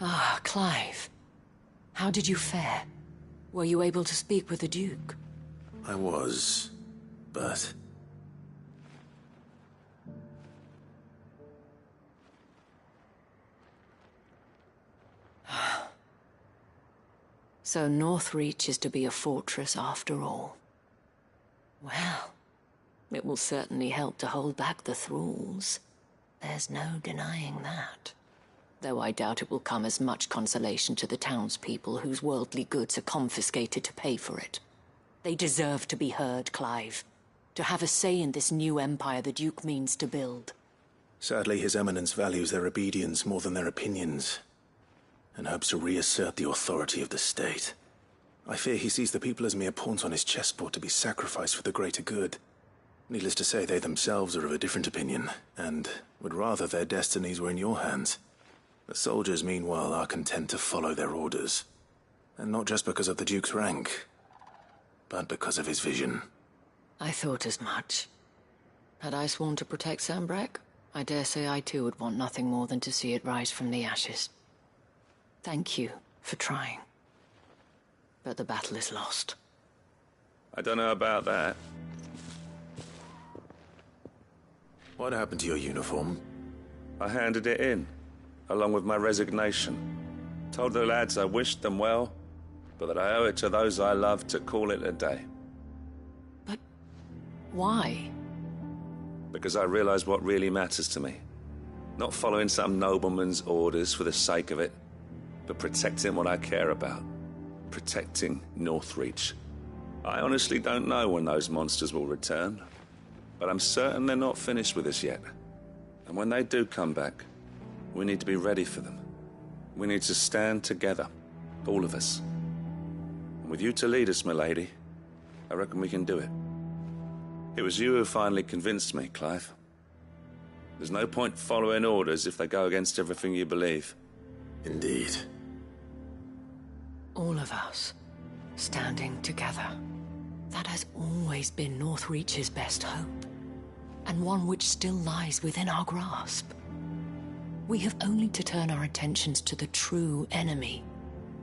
Ah, Clive. How did you fare? Were you able to speak with the Duke? I was, but... So Northreach is to be a fortress after all. Well, it will certainly help to hold back the thralls. There's no denying that. Though I doubt it will come as much consolation to the townspeople whose worldly goods are confiscated to pay for it. They deserve to be heard, Clive. To have a say in this new empire the Duke means to build. Sadly, His Eminence values their obedience more than their opinions, and hopes to reassert the authority of the state. I fear he sees the people as mere pawns on his chessboard to be sacrificed for the greater good. Needless to say, they themselves are of a different opinion, and would rather their destinies were in your hands. The soldiers, meanwhile, are content to follow their orders. And not just because of the Duke's rank, but because of his vision. I thought as much. Had I sworn to protect Sambrek, I dare say I too would want nothing more than to see it rise from the ashes. Thank you for trying. But the battle is lost. I don't know about that. What happened to your uniform? I handed it in, along with my resignation. Told the lads I wished them well, but that I owe it to those I love to call it a day. But why? Because I realize what really matters to me. Not following some nobleman's orders for the sake of it, but protecting what I care about. Protecting Northreach. I honestly don't know when those monsters will return, but I'm certain they're not finished with us yet. And when they do come back, we need to be ready for them. We need to stand together, all of us. And with you to lead us, milady, I reckon we can do it. It was you who finally convinced me, Clive. There's no point following orders if they go against everything you believe. Indeed. All of us, standing together. That has always been Northreach's best hope, and one which still lies within our grasp. We have only to turn our attentions to the true enemy.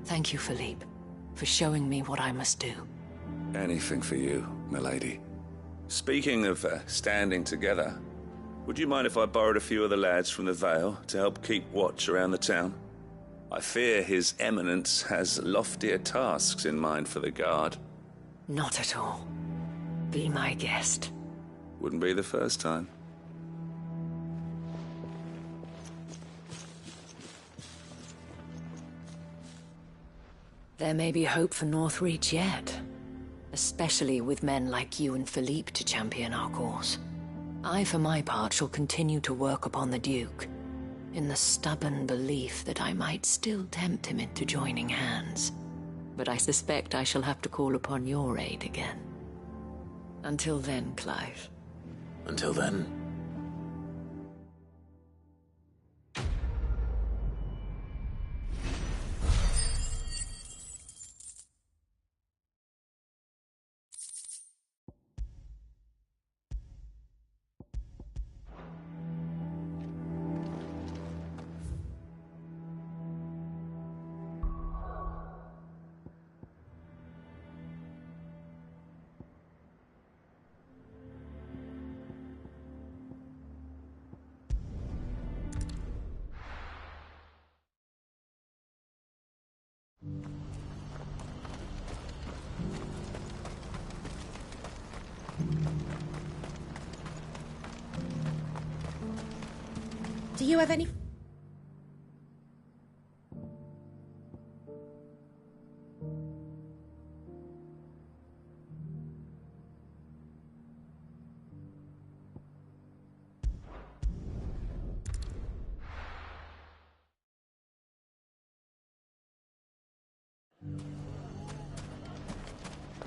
Thank you, Philippe, for showing me what I must do. Anything for you, milady. Speaking of standing together, would you mind if I borrowed a few of the lads from the Vale to help keep watch around the town? I fear His Eminence has loftier tasks in mind for the guard. Not at all. Be my guest. Wouldn't be the first time. There may be hope for Northreach yet. Especially with men like you and Philippe to champion our cause. I, for my part, shall continue to work upon the Duke, in the stubborn belief that I might still tempt him into joining hands. But I suspect I shall have to call upon your aid again. Until then, Clive. Until then. Do you have any...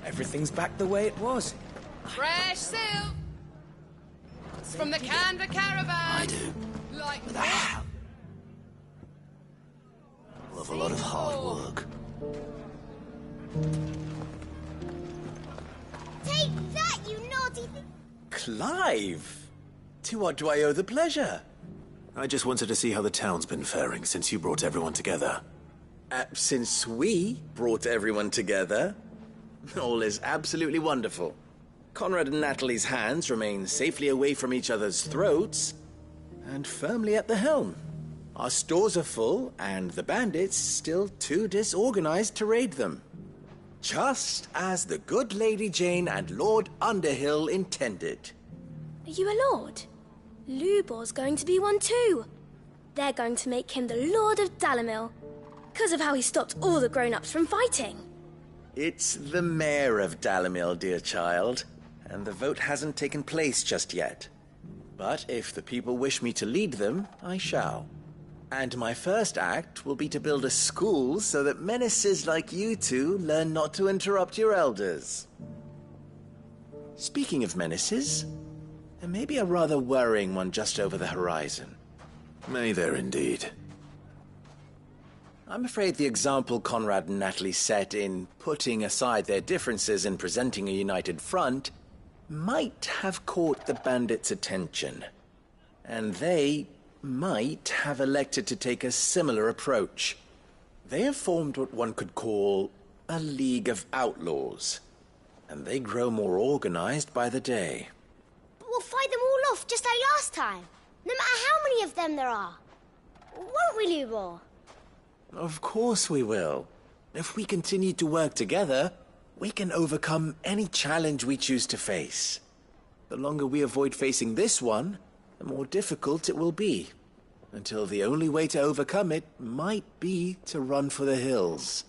Everything's back the way it was. Fresh silk! It's from the Canva caravan! I do. Like With a hell of a lot of hard work. Take that, you naughty thing! Clive! To what do I owe the pleasure? I just wanted to see how the town's been faring since you brought everyone together. Since we brought everyone together, all is absolutely wonderful. Conrad and Natalie's hands remain safely away from each other's throats, and firmly at the helm. Our stores are full, and the bandits still too disorganized to raid them. Just as the good Lady Jane and Lord Underhill intended. Are you a lord? Lubor's going to be one too. They're going to make him the Lord of Dalimil, because of how he stopped all the grown-ups from fighting. It's the mayor of Dalimil, dear child, and the vote hasn't taken place just yet. But if the people wish me to lead them, I shall. And my first act will be to build a school so that menaces like you two learn not to interrupt your elders. Speaking of menaces, there may be a rather worrying one just over the horizon. May there indeed. I'm afraid the example Conrad and Natalie set in putting aside their differences and presenting a united front might have caught the bandits' attention. And they might have elected to take a similar approach. They have formed what one could call a League of Outlaws, and they grow more organized by the day. But we'll fight them all off just like last time, no matter how many of them there are. Won't we, Lubor? Of course we will. If we continue to work together, we can overcome any challenge we choose to face. The longer we avoid facing this one, the more difficult it will be, until the only way to overcome it might be to run for the hills.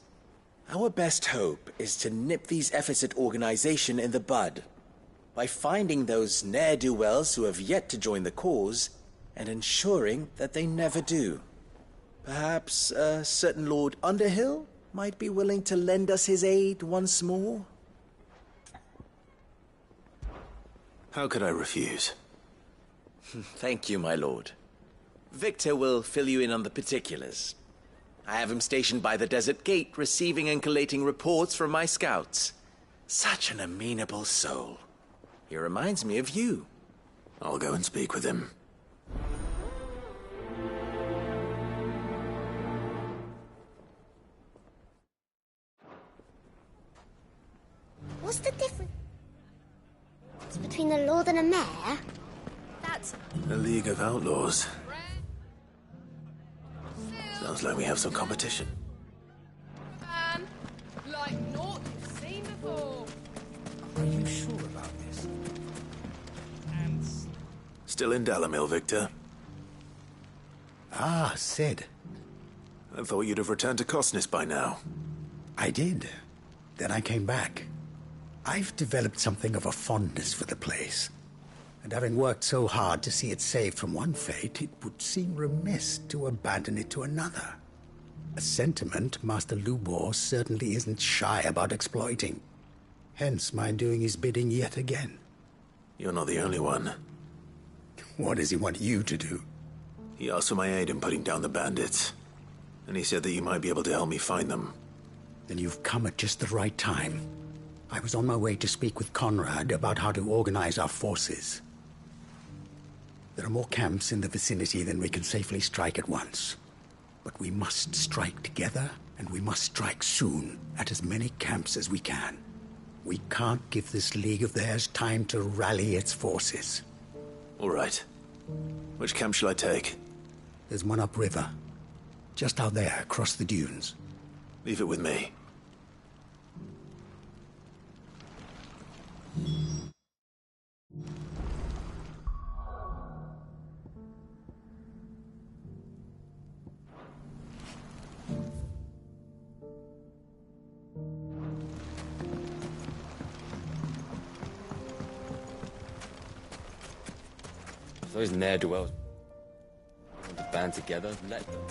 Our best hope is to nip these efforts at organization in the bud, by finding those ne'er-do-wells who have yet to join the cause, and ensuring that they never do. Perhaps a certain Lord Underhill might be willing to lend us his aid once more? How could I refuse? Thank you, my lord. Victor will fill you in on the particulars. I have him stationed by the desert gate, receiving and collating reports from my scouts. Such an amenable soul. He reminds me of you. I'll go and speak with him. What's the difference between a lord and a mayor? That's... A League of Outlaws. Sounds like we have some competition. like naught you've seen before. Are you sure about this? And... Still in Dalamil, Victor? Ah, Sid. I thought you'd have returned to Cosnis by now. I did. Then I came back. I've developed something of a fondness for the place. And having worked so hard to see it saved from one fate, it would seem remiss to abandon it to another. A sentiment Master Lubor certainly isn't shy about exploiting. Hence my doing his bidding yet again. You're not the only one. What does he want you to do? He asked for my aid in putting down the bandits. And he said that you might be able to help me find them. Then you've come at just the right time. I was on my way to speak with Conrad about how to organize our forces. There are more camps in the vicinity than we can safely strike at once. But we must strike together, and we must strike soon at as many camps as we can. We can't give this league of theirs time to rally its forces. All right. Which camp shall I take? There's one upriver. Just out there, across the dunes. Leave it with me. Those ne'er-do-wells want to band together, let them.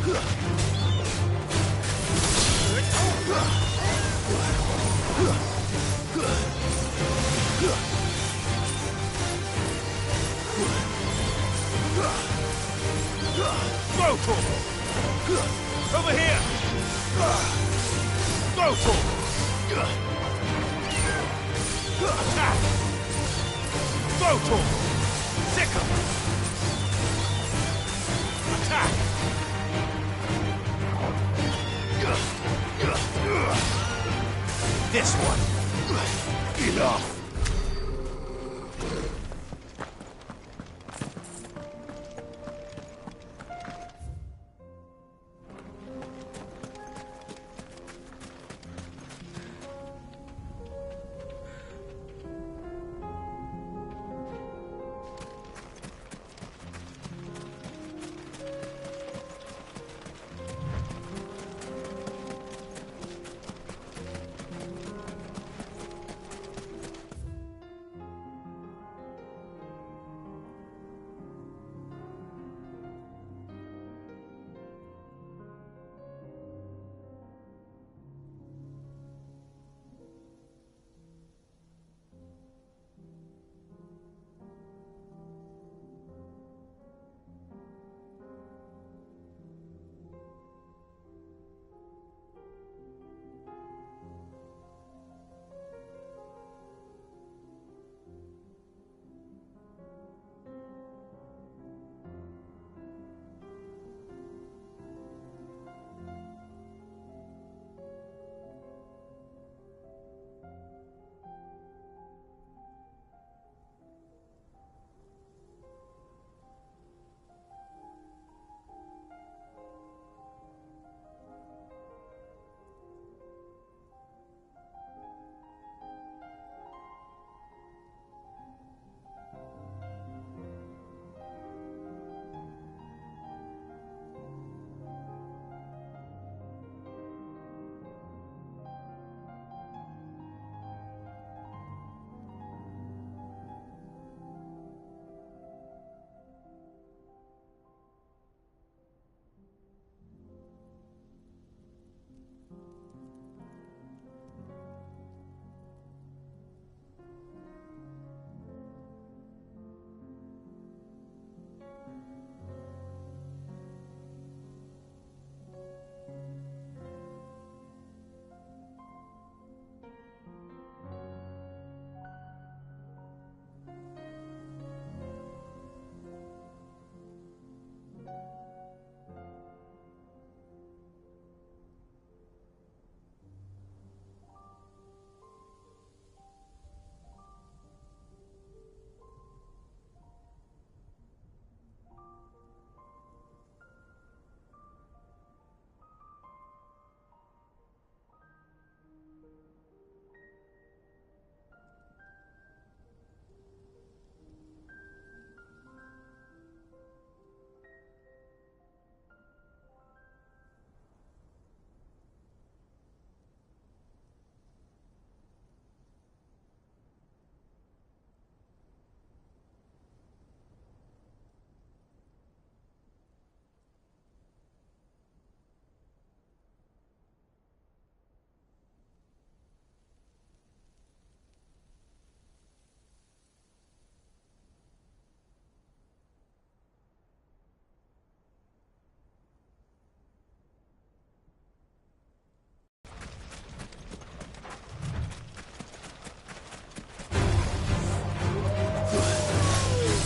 Over here! Go for attack! Go for sickle! Attack! This one! Enough!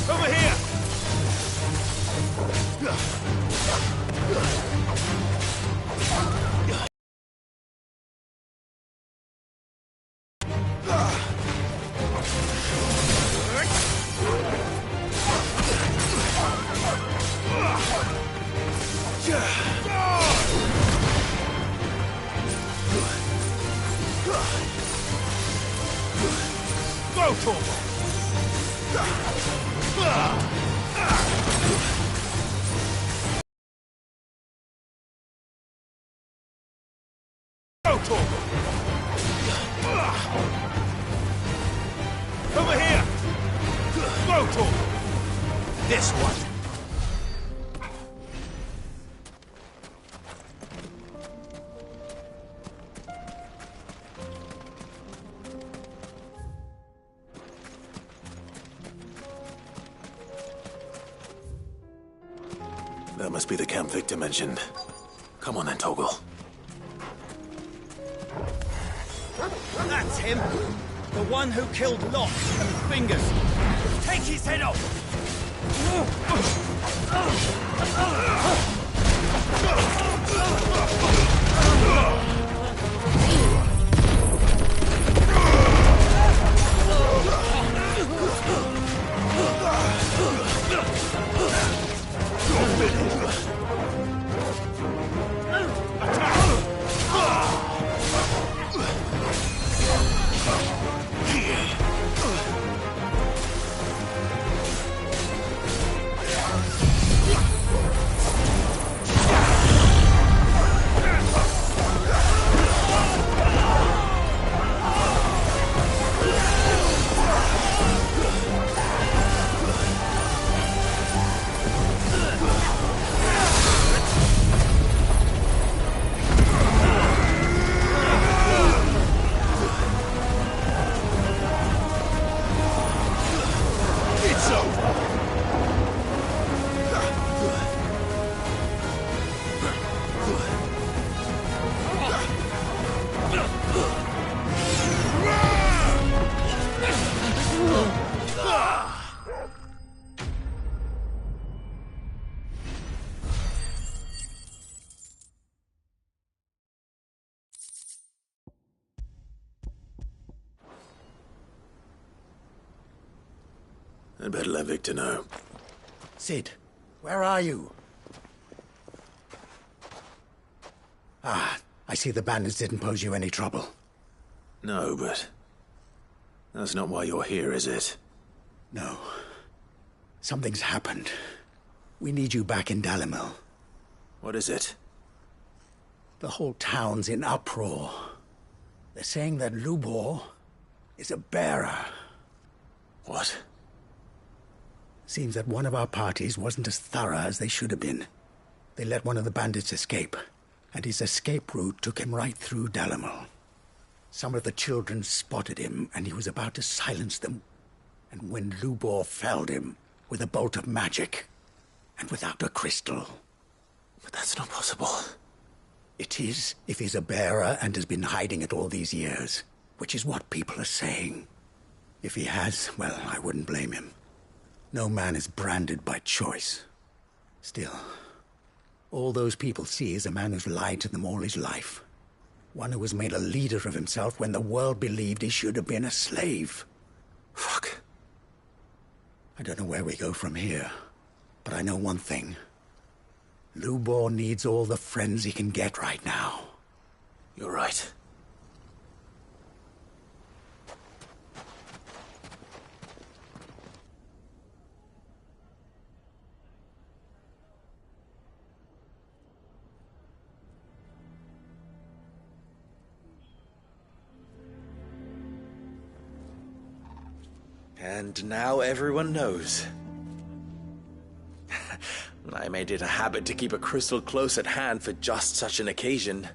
Over here! Go, this one! must be the camp Victor mentioned. Come on then, Toggle. That's him! The one who killed Lot and Fingers! Take his head off! I'd better let Victor know. Sid, where are you? Ah, I see the bandits didn't pose you any trouble. No, but... that's not why you're here, is it? No. Something's happened. We need you back in Dalimil. What is it? The whole town's in uproar. They're saying that Lubor is a bearer. What? Seems that one of our parties wasn't as thorough as they should have been. They let one of the bandits escape, and his escape route took him right through Dalimil. Some of the children spotted him, and he was about to silence them. And when Lubor felled him with a bolt of magic, and without a crystal. But that's not possible. It is, if he's a bearer and has been hiding it all these years, which is what people are saying. If he has, well, I wouldn't blame him. No man is branded by choice. Still, all those people see is a man who's lied to them all his life. One who was made a leader of himself when the world believed he should have been a slave. Fuck. I don't know where we go from here, but I know one thing. Lubor needs all the friends he can get right now. You're right. And now everyone knows. I made it a habit to keep a crystal close at hand for just such an occasion.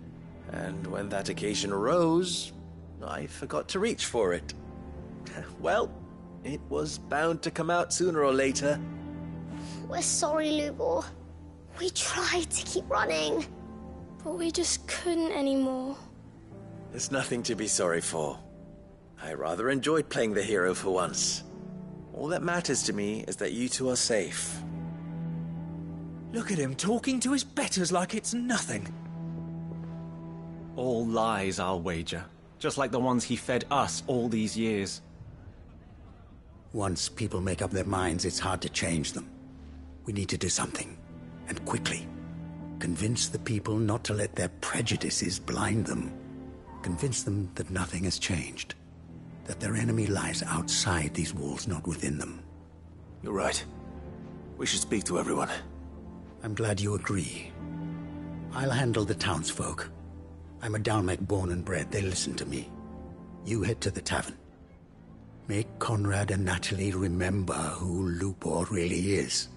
And when that occasion arose, I forgot to reach for it. Well, it was bound to come out sooner or later. We're sorry, Lubor. We tried to keep running. But we just couldn't anymore. There's nothing to be sorry for. I rather enjoyed playing the hero for once. All that matters to me is that you two are safe. Look at him talking to his betters like it's nothing. All lies, I'll wager. Just like the ones he fed us all these years. Once people make up their minds, it's hard to change them. We need to do something, and quickly. Convince the people not to let their prejudices blind them. Convince them that nothing has changed. That their enemy lies outside these walls, not within them. You're right. We should speak to everyone. I'm glad you agree. I'll handle the townsfolk. I'm a Dalmec born and bred. They listen to me. You head to the tavern. Make Conrad and Natalie remember who Lubor really is.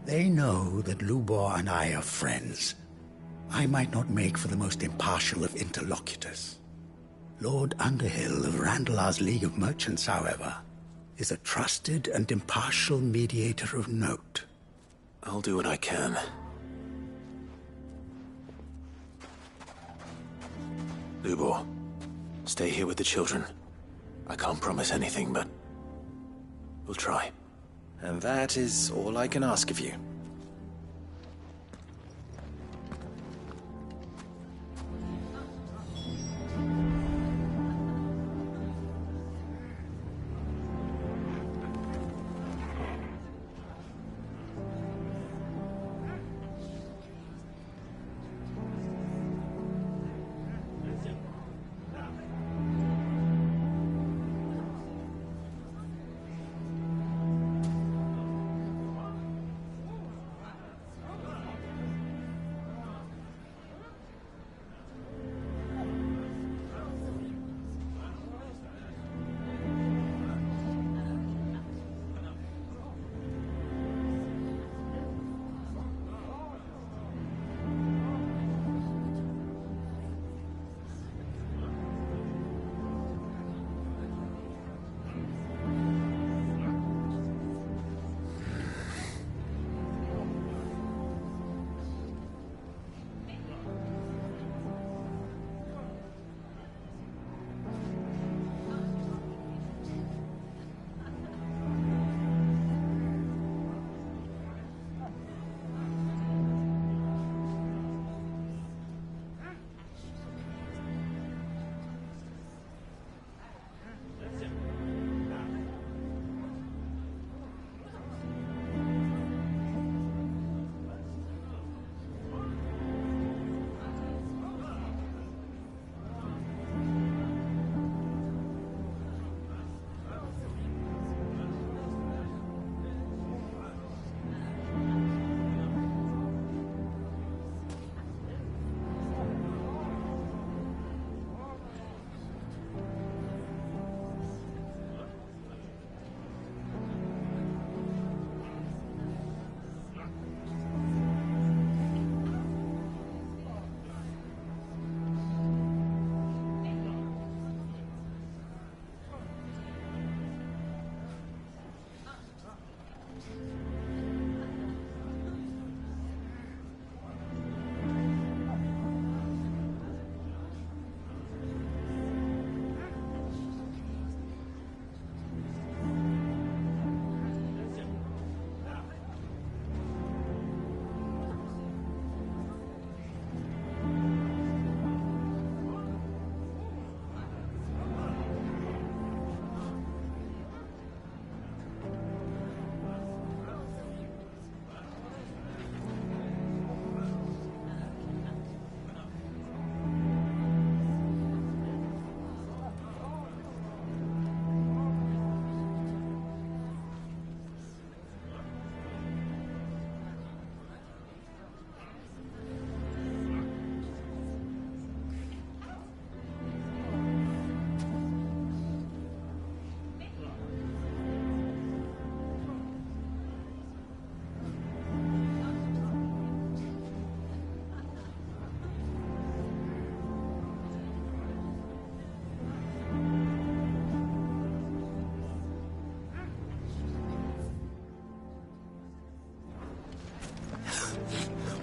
They know that Lubor and I are friends. I might not make for the most impartial of interlocutors. Lord Underhill of Randalar's League of Merchants, however, is a trusted and impartial mediator of note. I'll do what I can. Lubor, stay here with the children. I can't promise anything, but we'll try. And that is all I can ask of you.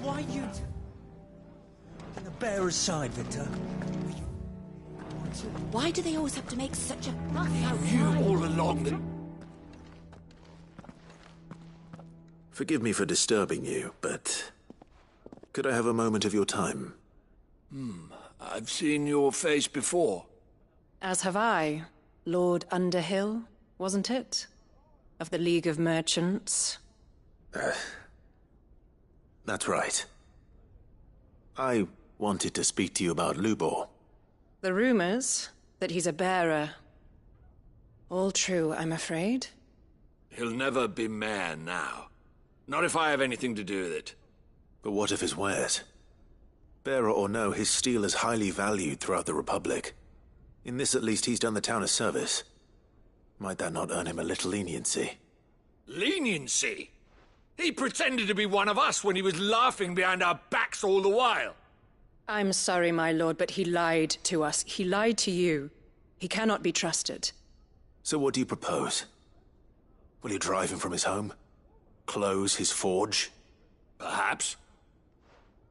Why you... on the bearer's side, Victor? Why do they always have to make such a fuss You outside? all along the... Forgive me for disturbing you, but could I have a moment of your time? I've seen your face before. As have I. Lord Underhill, wasn't it? Of the League of Merchants. That's right. I wanted to speak to you about Lubor. The rumors that he's a bearer. All true, I'm afraid. He'll never be mayor now. Not if I have anything to do with it. But what of his wares? Bearer or no, his steel is highly valued throughout the Republic. In this at least he's done the town a service. Might that not earn him a little leniency? Leniency? He pretended to be one of us when he was laughing behind our backs all the while. I'm sorry, my lord, but he lied to us. He lied to you. He cannot be trusted. So what do you propose? Will you drive him from his home? Close his forge? Perhaps.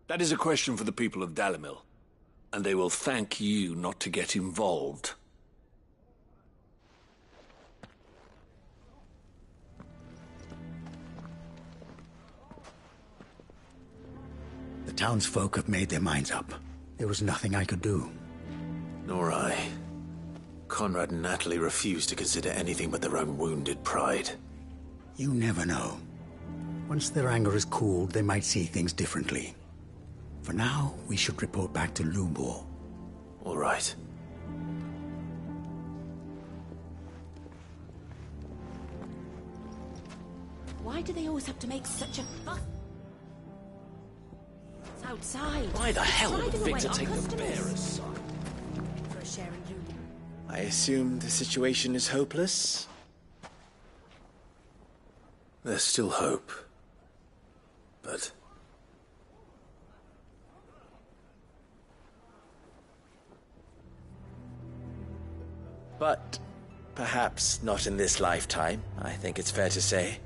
That is a question for the people of Dalimil. and they will thank you not to get involved. The townsfolk have made their minds up. There was nothing I could do. Nor I. Conrad and Natalie refused to consider anything but their own wounded pride. You never know. Once their anger is cooled, they might see things differently. For now, we should report back to Lubor. All right. Why do they always have to make such a fuss? It's outside. Why the hell would Driving away Victor our take the customers. bearer's side? For a share in Lulu. I assume the situation is hopeless? There's still hope. But... But perhaps not in this lifetime, I think it's fair to say.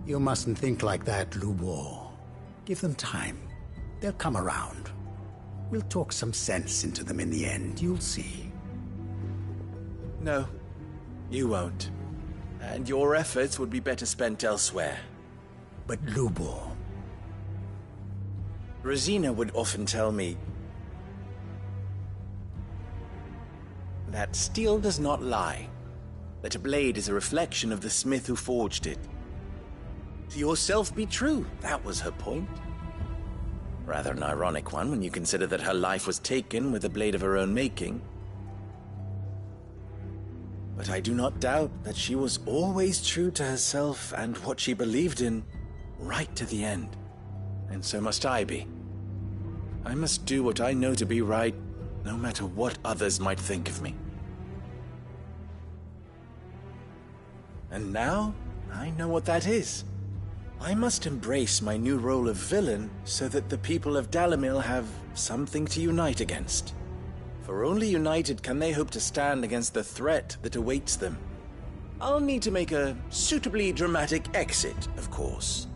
You mustn't think like that, Lubor. Give them time. They'll come around. We'll talk some sense into them in the end, you'll see. No, you won't. And your efforts would be better spent elsewhere. But Lubor... Rosina would often tell me that steel does not lie, that a blade is a reflection of the smith who forged it. To yourself be true, that was her point. Rather an ironic one when you consider that her life was taken with a blade of her own making. But I do not doubt that she was always true to herself and what she believed in, right to the end. And so must I be. I must do what I know to be right, no matter what others might think of me. And now, I know what that is. I must embrace my new role of villain so that the people of Dalimil have something to unite against. For only united can they hope to stand against the threat that awaits them. I'll need to make a suitably dramatic exit, of course.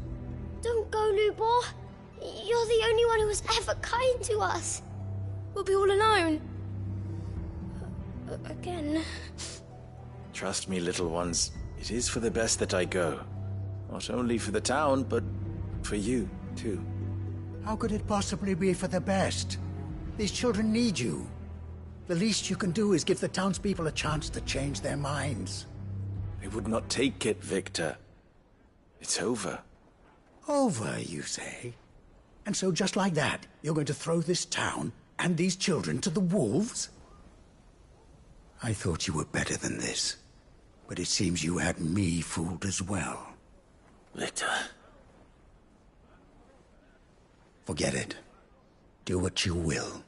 Don't go, Lubor. You're the only one who was ever kind to us. We'll be all alone. Again. Trust me, little ones, it is for the best that I go. Not only for the town, but for you, too. How could it possibly be for the best? These children need you. The least you can do is give the townspeople a chance to change their minds. I would not take it, Victor. It's over. Over, you say? And so just like that, you're going to throw this town and these children to the wolves? I thought you were better than this. But it seems you had me fooled as well. Victor. Forget it. Do what you will.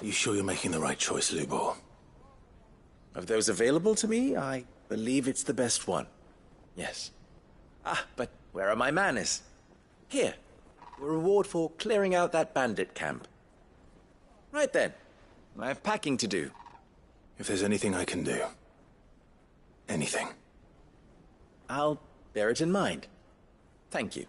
You sure you're making the right choice, Lubor? Of those available to me, I believe it's the best one. Yes. Ah, but where are my manners? Here. A reward for clearing out that bandit camp. Right then. I have packing to do. If there's anything I can do. Anything. I'll bear it in mind. Thank you.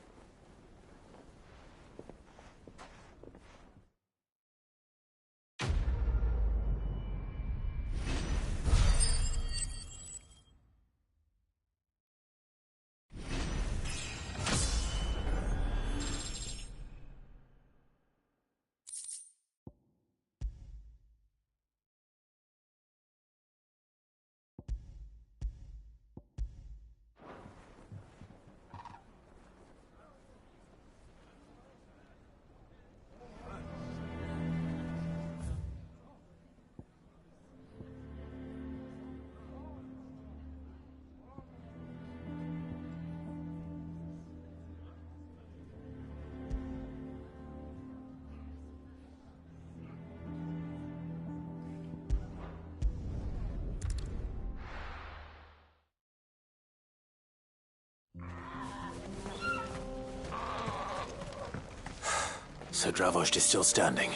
So Dravost is still standing.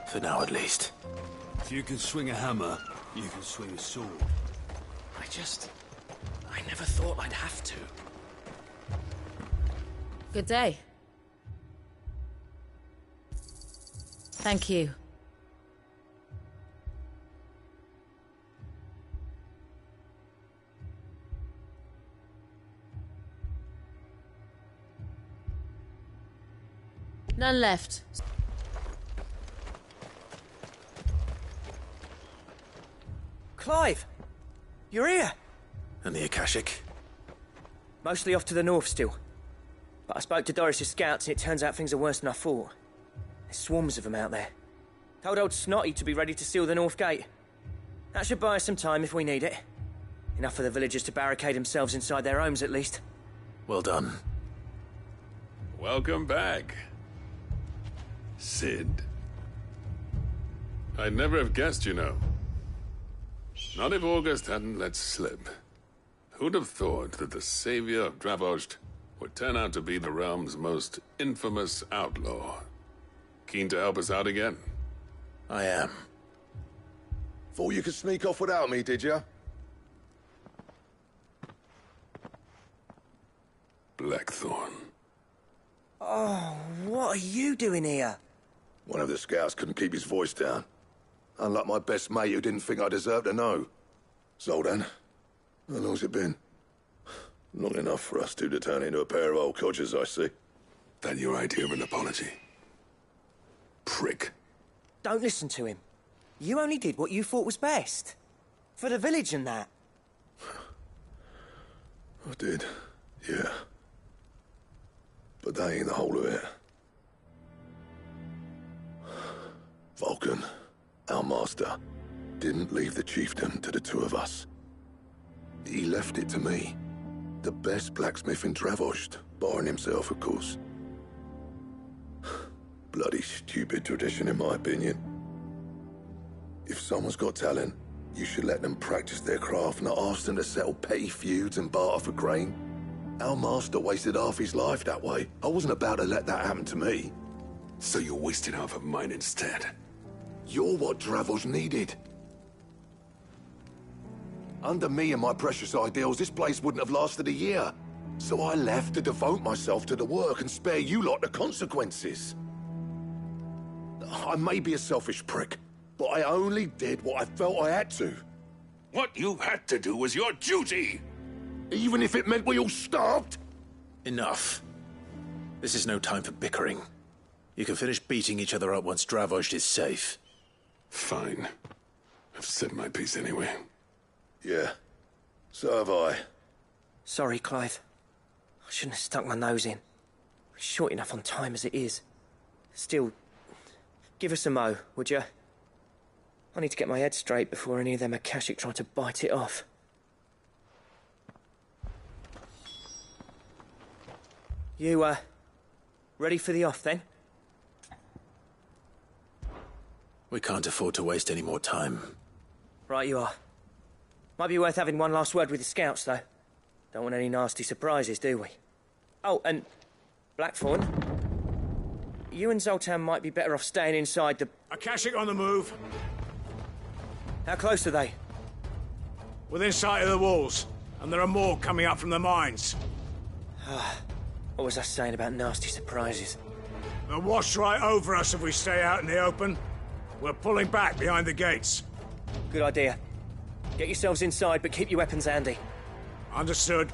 For now, at least. If you can swing a hammer, you can swing a sword. I never thought I'd have to. Good day. Thank you. None left. Clive! You're here! And the Akashic? Mostly off to the north still. But I spoke to Doris's scouts and it turns out things are worse than I thought. There's swarms of them out there. Told old Snotty to be ready to seal the north gate. That should buy us some time if we need it. Enough for the villagers to barricade themselves inside their homes at least. Well done. Welcome back, Sid. I'd never have guessed, you know. Not if August hadn't let slip. Who'd have thought that the savior of Dravost would turn out to be the realm's most infamous outlaw? Keen to help us out again? I am. Thought you could sneak off without me, did you? Blackthorn. Oh, what are you doing here? One of the scouts couldn't keep his voice down. Unlike my best mate who didn't think I deserved to know. Zoltan, how long's it been? Long enough for us two to turn into a pair of old codgers, I see. That your idea of an apology? Prick. Don't listen to him. You only did what you thought was best. For the village and that. I did, yeah. But that ain't the whole of it. Vulcan, our master, didn't leave the chiefdom to the two of us. He left it to me. The best blacksmith in Dravost, barring himself, of course. Bloody stupid tradition, in my opinion. If someone's got talent, you should let them practice their craft, not ask them to settle petty feuds and barter for grain. Our master wasted half his life that way. I wasn't about to let that happen to me. So you wasted half of mine instead? You're what Dravost needed. Under me and my precious ideals, this place wouldn't have lasted a year. So I left to devote myself to the work and spare you lot the consequences. I may be a selfish prick, but I only did what I felt I had to. What you had to do was your duty! Even if it meant we all starved? Enough. This is no time for bickering. You can finish beating each other up once Dravost is safe. Fine. I've said my piece anyway. Yeah, so have I. Sorry, Clive. I shouldn't have stuck my nose in. We're short enough on time as it is. Still, give us a mo, would you? I need to get my head straight before any of them Akashic try to bite it off. You, ready for the off, then? We can't afford to waste any more time. Right you are. Might be worth having one last word with the scouts, though. Don't want any nasty surprises, do we? Oh, and Blackthorn, you and Zoltan might be better off staying inside the... Akashic on the move. How close are they? Within sight of the walls, and there are more coming up from the mines. What was I saying about nasty surprises? They'll wash right over us if we stay out in the open. We're pulling back behind the gates. Good idea. Get yourselves inside, but keep your weapons handy. Understood.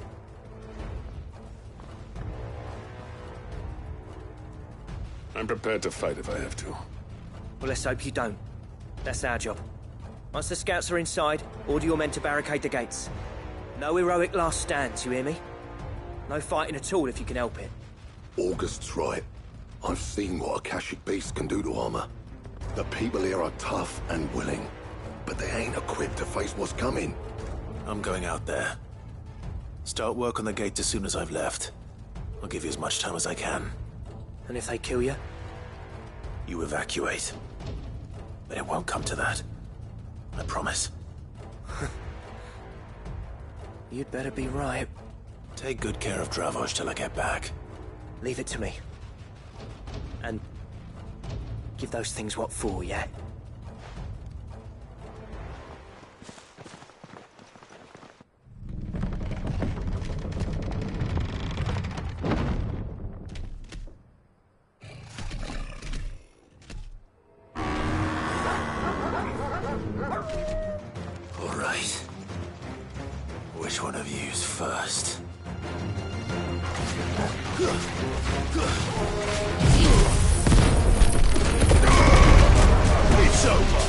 I'm prepared to fight if I have to. Well, let's hope you don't. That's our job. Once the scouts are inside, order your men to barricade the gates. No heroic last stands, you hear me? No fighting at all if you can help it. August's right. I've seen what Akashic beasts can do to armor. The people here are tough and willing, but they ain't equipped to face what's coming. I'm going out there. Start work on the gate as soon as I've left. I'll give you as much time as I can. And if they kill you? You evacuate. But it won't come to that. I promise. You'd better be right. Take good care of Dravost till I get back. Leave it to me. And give those things what for, yeah? It's over.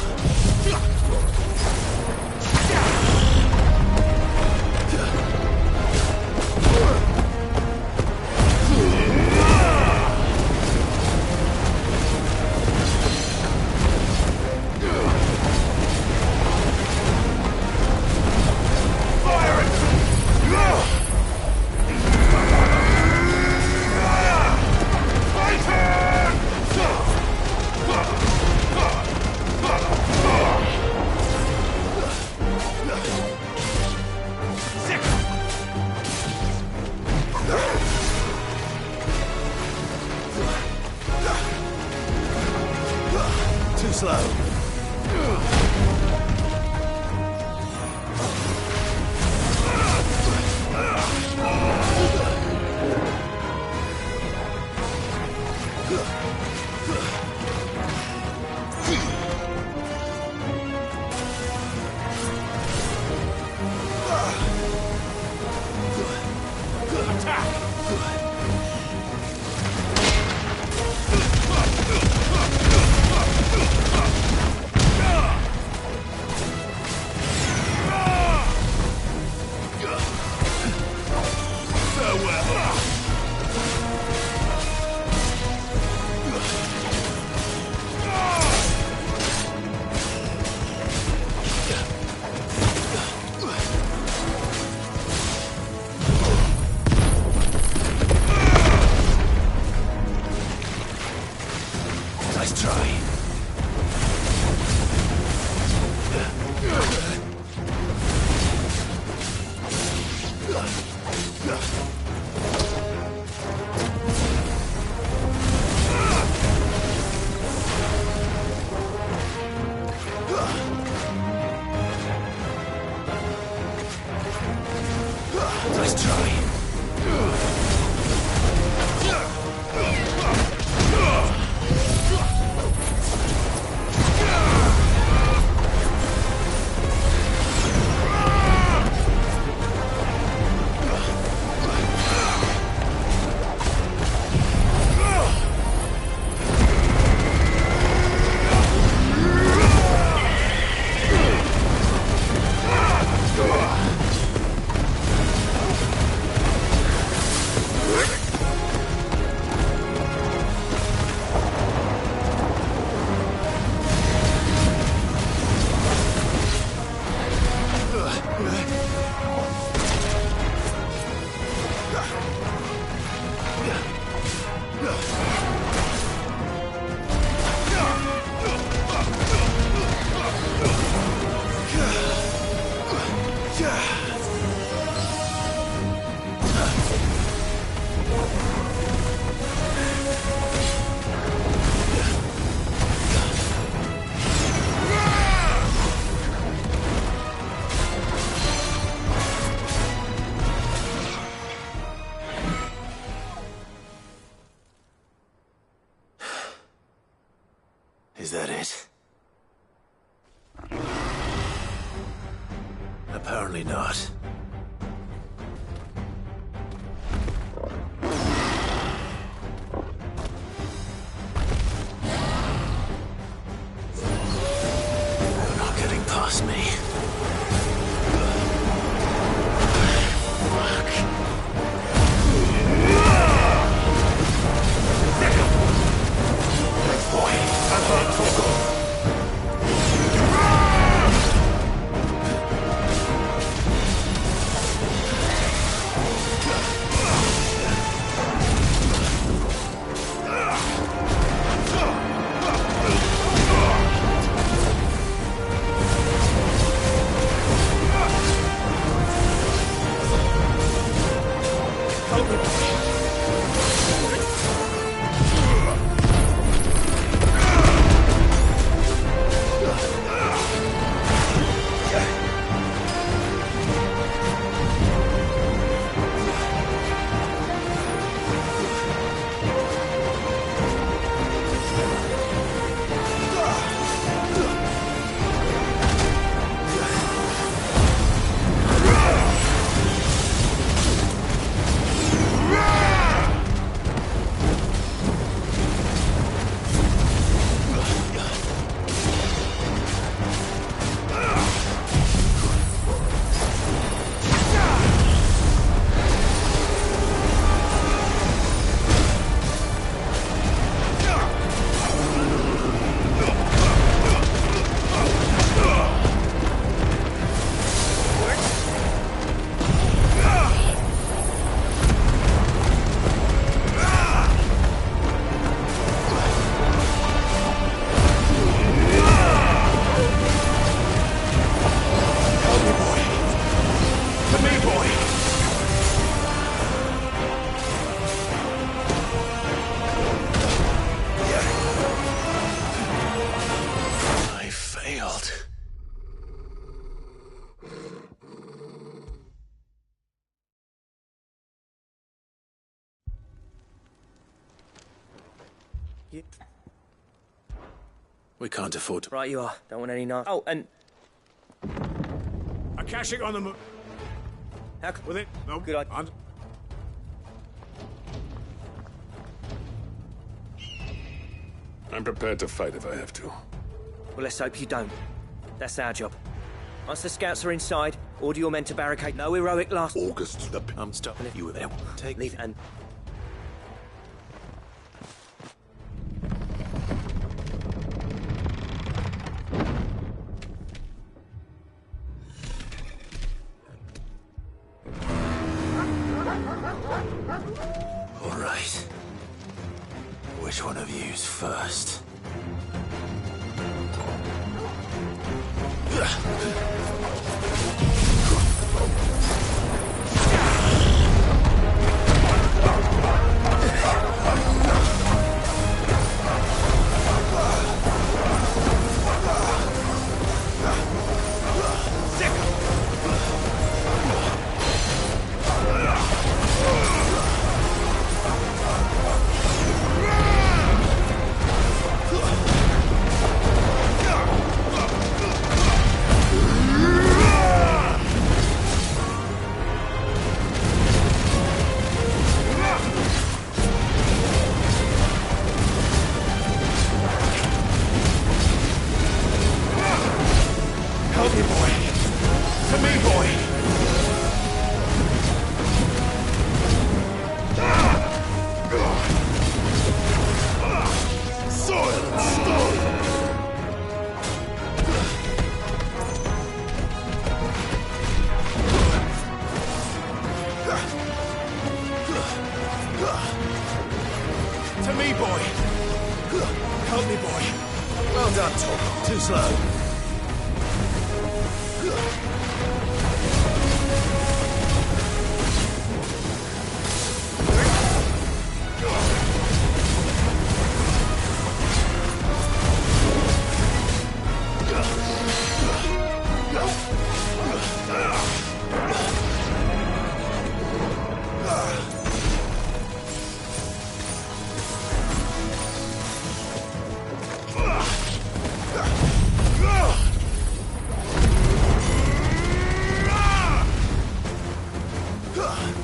Too slow. Nice try. Nice try. Is that it? Apparently not. They're not getting past me. We can't afford to... Right you are. Don't want any Oh, and... Akashic on the moon. How With it? No. Good idea. I'm prepared to fight if I have to. Well, let's hope you don't. That's our job. Once the scouts are inside, order your men to barricade. No heroic last... August, the... I'm stopping it. You were there. Take... Leave it and... All right. Which one of you's first? Help me, boy. To me, boy. Soil and stone. To me, boy. Help me, boy. Well done, Tom. Too slow.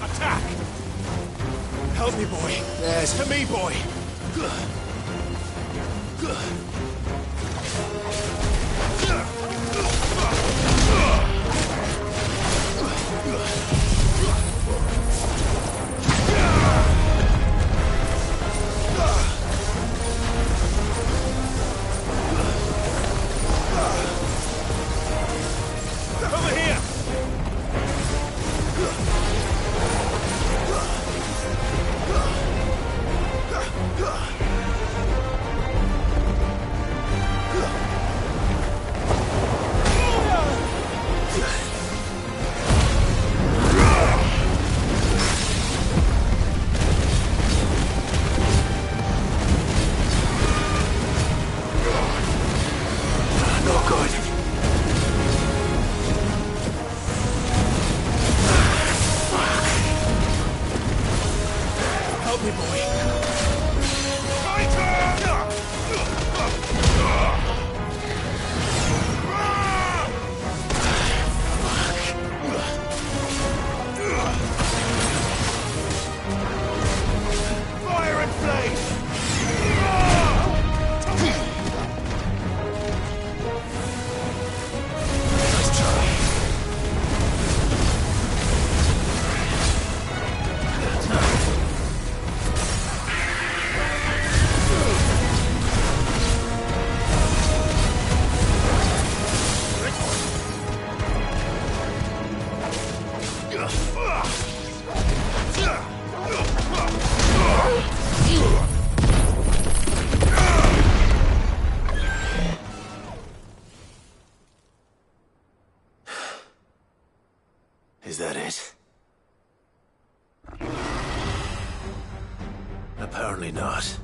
Attack! Help me, boy. Yes. To me, boy. Over here! No good. Help me, boy. Fire and flame! Let's try. Is that it? Apparently not.